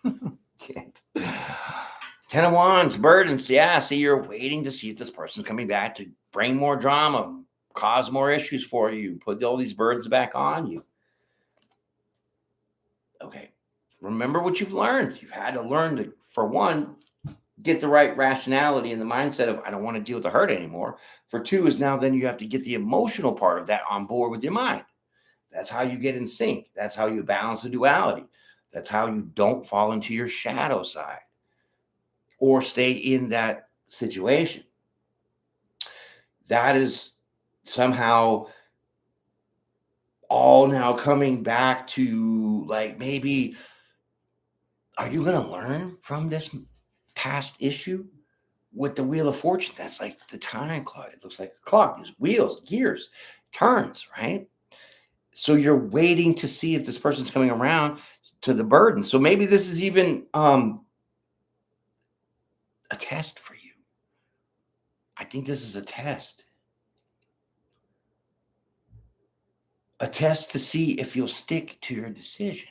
Ten of Wands, burdens. Yeah, see, you're waiting to see if this person's coming back to bring more drama, cause more issues for you, put all these burdens back on you. Okay. Remember what you've learned. You've had to learn to, for one, get the right rationality and the mindset of, I don't want to deal with the hurt anymore. For two is now then you have to get the emotional part of that on board with your mind. That's how you get in sync. That's how you balance the duality. That's how you don't fall into your shadow side or stay in that situation. That is somehow all now coming back to, like, maybe, are you going to learn from this past issue? With the Wheel of Fortune, that's like the time clock. It looks like a clock. There's wheels, gears, turns, right? So you're waiting to see if this person's coming around to the burden. So maybe this is even a test for you. I think this is a test. A test to see if you'll stick to your decision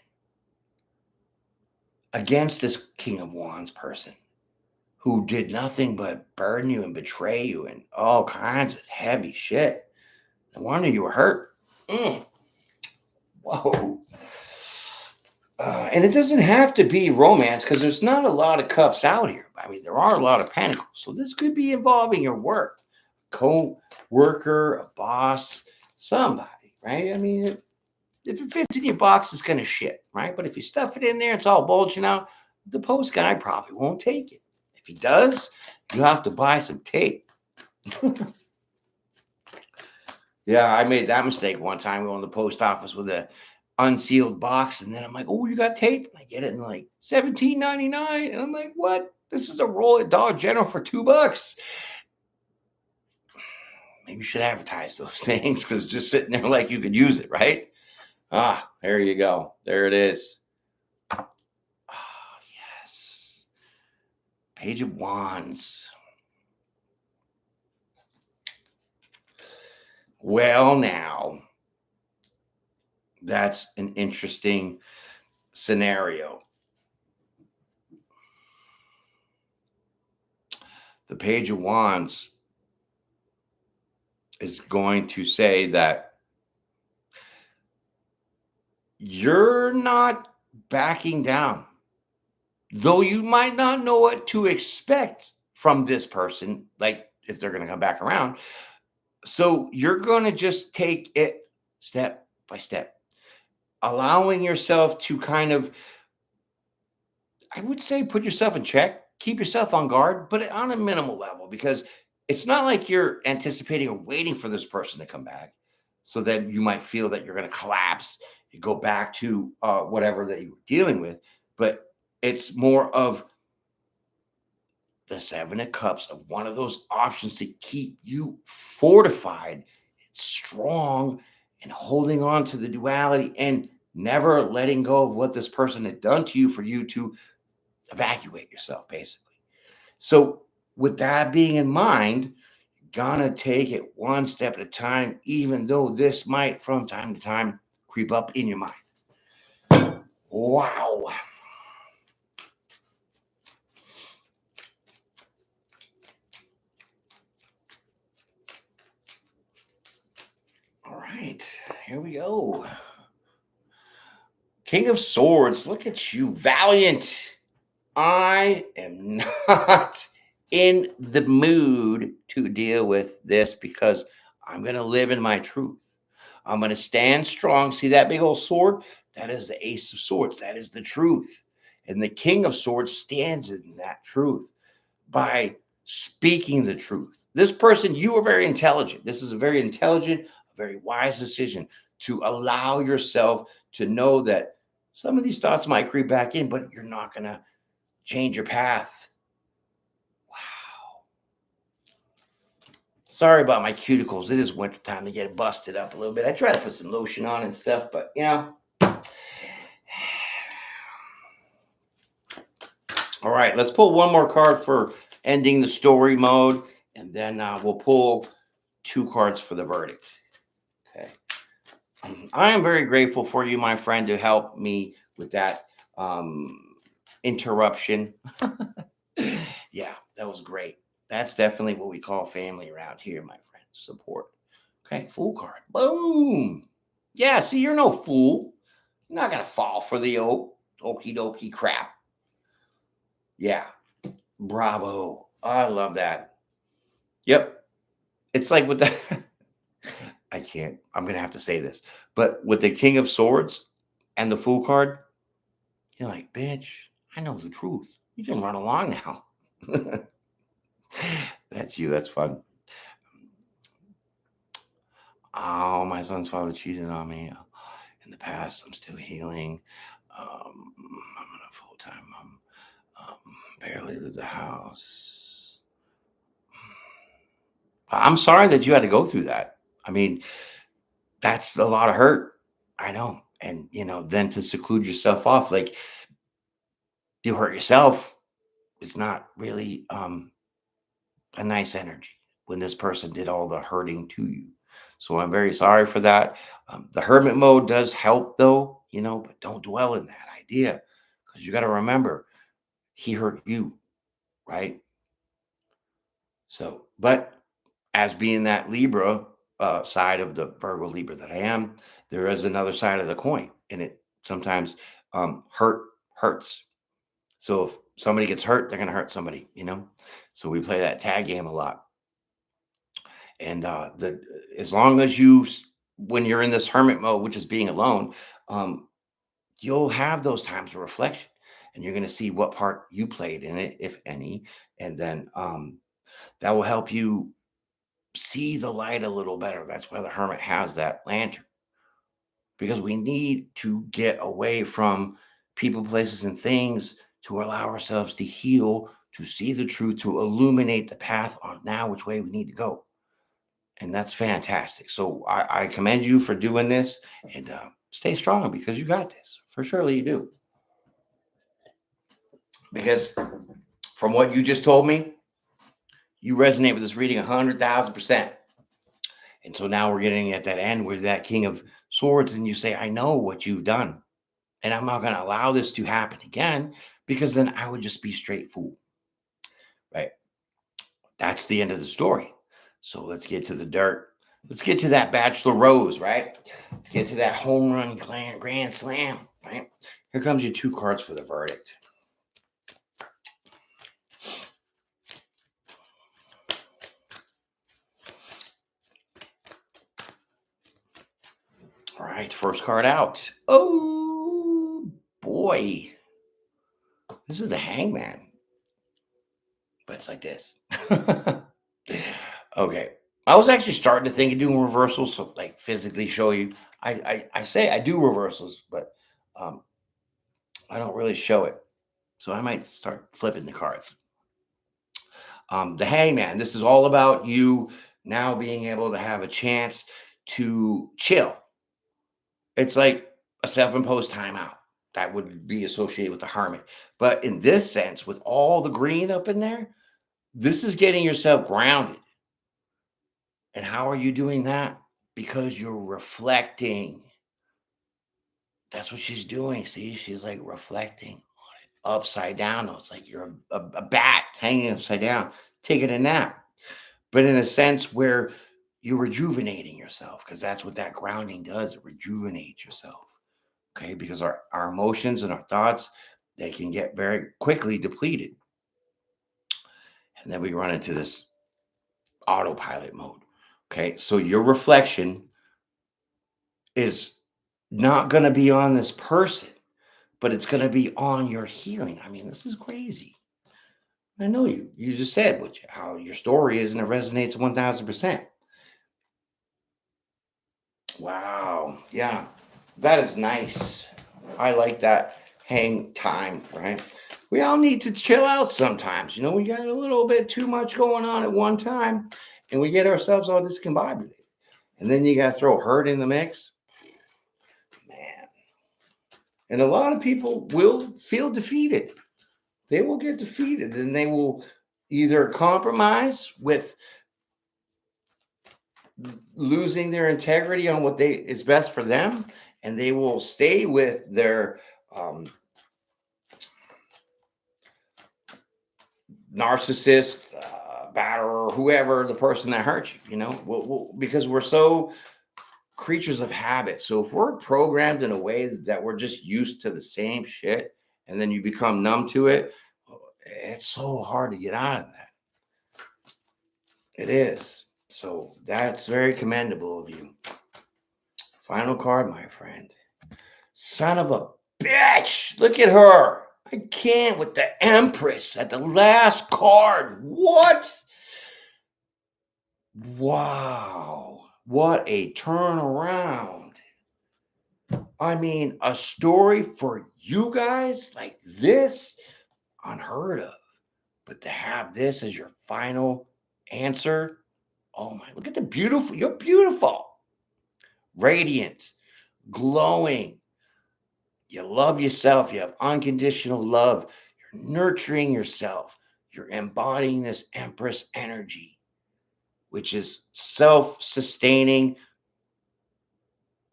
against this King of Wands person who did nothing but burden you and betray you and all kinds of heavy shit. No wonder you were hurt. Whoa. And it doesn't have to be romance because there's not a lot of cups out here. I mean, there are a lot of pentacles. So this could be involving your work, co-worker, a boss, somebody, right? I mean, if it fits in your box, it's going to shit, right? But if you stuff it in there, it's all bulging out, the post guy probably won't take it. If he does, you have to buy some tape. Yeah, I made that mistake one time going to the post office with a unsealed box, and then I'm like, "Oh, you got tape?" And I get it in like $17.99, and I'm like, "What? This is a roll at Dollar General for $2." Maybe you should advertise those things because just sitting there like you could use it, right? Ah, there you go. There it is. Ah, yes. Page of Wands. Well, now that's an interesting scenario. The Page of Wands is going to say that you're not backing down, though you might not know what to expect from this person, like if they're going to come back around. So you're going to just take it step by step, allowing yourself to kind of, I would say, put yourself in check, keep yourself on guard, but on a minimal level, because it's not like you're anticipating or waiting for this person to come back. So that you might feel that you're going to collapse, you go back to whatever that you were dealing with. But it's more of the Seven of Cups, of one of those options to keep you fortified, strong, and holding on to the duality and never letting go of what this person had done to you for you to evacuate yourself, basically. So, with that being in mind, gonna take it one step at a time, even though this might from time to time creep up in your mind. Wow. All right, here we go. King of Swords, look at you, valiant. I am not in the mood to deal with this because I'm going to live in my truth. I'm going to stand strong. See that big old sword? That is the Ace of Swords. That is the truth. And the King of Swords stands in that truth by speaking the truth. This person, you are very intelligent. This is a very intelligent, a very wise decision to allow yourself to know that some of these thoughts might creep back in, but you're not going to change your path. Wow. Sorry about my cuticles. It is winter time to get busted up a little bit. I try to put some lotion on and stuff, but All right, let's pull one more card for ending the story mode, and then we'll pull 2 cards for the verdict. Okay. I am very grateful for you, my friend, to help me with that interruption. Yeah, that was great. That's definitely what we call family around here, my friend. Support. Okay, Fool card. Boom. Yeah, see, you're no fool. You're not going to fall for the okie dokie crap. Yeah, bravo. I love that. Yep. It's like with the, I can't, I'm going to have to say this, but with the King of Swords and the Fool card, you're like, bitch, I know the truth. You can run along now. That's you. That's fun. Oh, my son's father cheated on me in the past. I'm still healing. I'm in a full time mom. Barely leave the house. I'm sorry that you had to go through that. I mean, that's a lot of hurt. I know. And, then to seclude yourself off, like you hurt yourself, it's not really a nice energy when this person did all the hurting to you. So I'm very sorry for that. The hermit mode does help though, but don't dwell in that idea because you got to remember he hurt you, right? So, but as being that Libra side of the Virgo Libra that I am, there is another side of the coin, and it sometimes hurts. So if somebody gets hurt, they're going to hurt somebody. So we play that tag game a lot. And the as long as when you're in this hermit mode, which is being alone, um, you'll have those times of reflection, and you're going to see what part you played in it, if any, and then that will help you see the light a little better. That's why the hermit has that lantern, because we need to get away from people, places, and things to allow ourselves to heal, to see the truth, to illuminate the path on now which way we need to go. And that's fantastic. So I commend you for doing this, and stay strong because you got this. For surely you do. Because from what you just told me, you resonate with this reading 100,000%. And so now we're getting at that end where that King of Swords, and you say, I know what you've done. And I'm not going to allow this to happen again, because then I would just be straight fool. Right. That's the end of the story. So let's get to the dirt. Let's get to that Bachelor Rose, right? Let's get to that home run grand slam, right? Here comes your 2 cards for the verdict. All right, first card out. Oh, boy. This is the Hangman. But it's like this. Okay. I was actually starting to think of doing reversals, so like physically show you. I say I do reversals, but um, I don't really show it. So I might start flipping the cards. The Hangman. This is all about you now being able to have a chance to chill. It's like a self-imposed timeout that would be associated with the Hermit. But in this sense, with all the green up in there, this is getting yourself grounded. And how are you doing that? Because you're reflecting. That's what she's doing. See, she's like reflecting upside down. It's like you're a bat hanging upside down, taking a nap, but in a sense where you're rejuvenating yourself, because that's what that grounding does. It rejuvenates yourself. Okay. Because our emotions and our thoughts, they can get very quickly depleted. And then we run into this autopilot mode. Okay. So your reflection is not going to be on this person, but it's going to be on your healing. I mean, this is crazy. I know you. You just said how your story is, and it resonates 1000%. Wow. Yeah, that is nice. I like that hang time, right? We all need to chill out sometimes. We got a little bit too much going on at one time, and we get ourselves all discombobulated. And then you got to throw hurt in the mix, man. And a lot of people will feel defeated. They will get defeated, and they will either compromise with losing their integrity on what they is best for them, and they will stay with their um, narcissist, batterer, whoever the person that hurt you. Because we're so creatures of habit. So if we're programmed in a way that we're just used to the same shit, and then you become numb to it, it's so hard to get out of that. It is. So that's very commendable of you. Final card, my friend. Son of a bitch. Look at her. I can't with the Empress at the last card. What? Wow. What a turnaround. I mean, a story for you guys like this, unheard of. But to have this as your final answer, oh my, look at you're beautiful, radiant, glowing. You love yourself. You have unconditional love. You're nurturing yourself. You're embodying this Empress energy, which is self-sustaining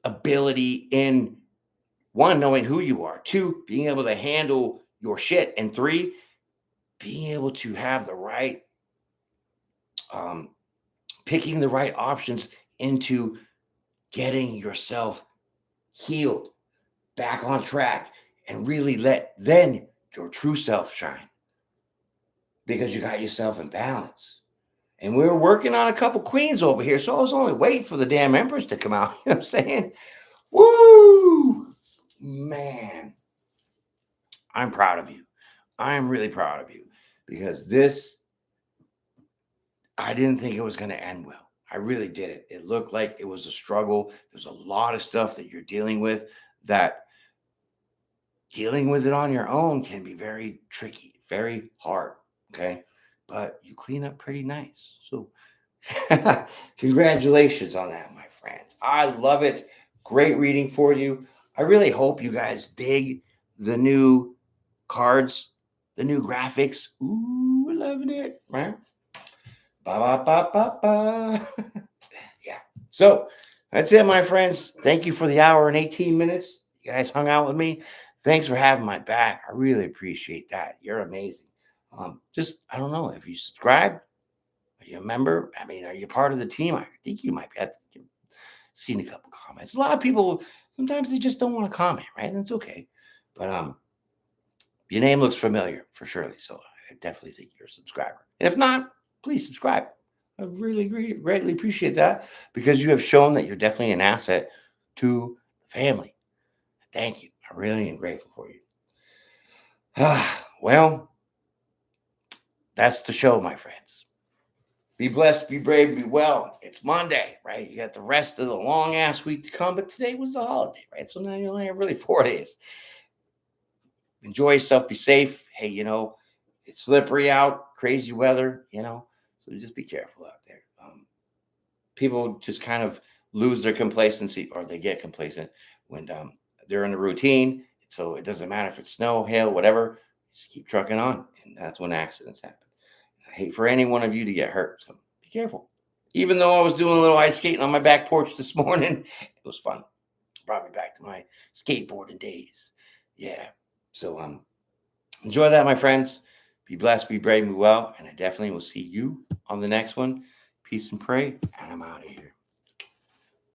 ability in one, knowing who you are, two, being able to handle your shit, and three, being able to have the right, um, picking the right options into getting yourself healed, back on track, and really let then your true self shine because you got yourself in balance. And we were working on a couple queens over here, so I was only waiting for the damn Empress to come out. You know what I'm saying? Woo! Man, I'm proud of you. I'm really proud of you because I didn't think it was going to end well. I really didn't. It looked like it was a struggle. There's a lot of stuff that you're dealing with that dealing with it on your own can be very tricky, very hard. Okay. But you clean up pretty nice. So, congratulations on that, my friends. I love it. Great reading for you. I really hope you guys dig the new cards, the new graphics. Ooh, loving it, right? Ba ba ba ba ba. Yeah. So that's it, my friends. Thank you for the hour and 18 minutes. You guys hung out with me. Thanks for having my back. I really appreciate that. You're amazing. I don't know if you subscribe. Are you a member? I mean, are you part of the team? I think you might be. I've seen a couple comments. A lot of people sometimes they just don't want to comment, right? And it's okay. But your name looks familiar for surely, so I definitely think you're a subscriber. And if not, please subscribe. I really greatly appreciate that because you have shown that you're definitely an asset to the family. Thank you. I really am grateful for you. Well, that's the show, my friends. Be blessed, be brave, be well. It's Monday, right? You got the rest of the long ass week to come, but today was the holiday, right? So now you only have really 4 days. Enjoy yourself, be safe. Hey, it's slippery out, crazy weather, so just be careful out there. People just kind of lose their complacency or they get complacent when they're in a routine. So it doesn't matter if it's snow, hail, whatever, just keep trucking on. And that's when accidents happen. I hate for any one of you to get hurt. So be careful. Even though I was doing a little ice skating on my back porch this morning, it was fun. Brought me back to my skateboarding days. Yeah. So enjoy that, my friends. Be blessed, be brave, be well. And I definitely will see you on the next one. Peace and pray. And I'm out of here.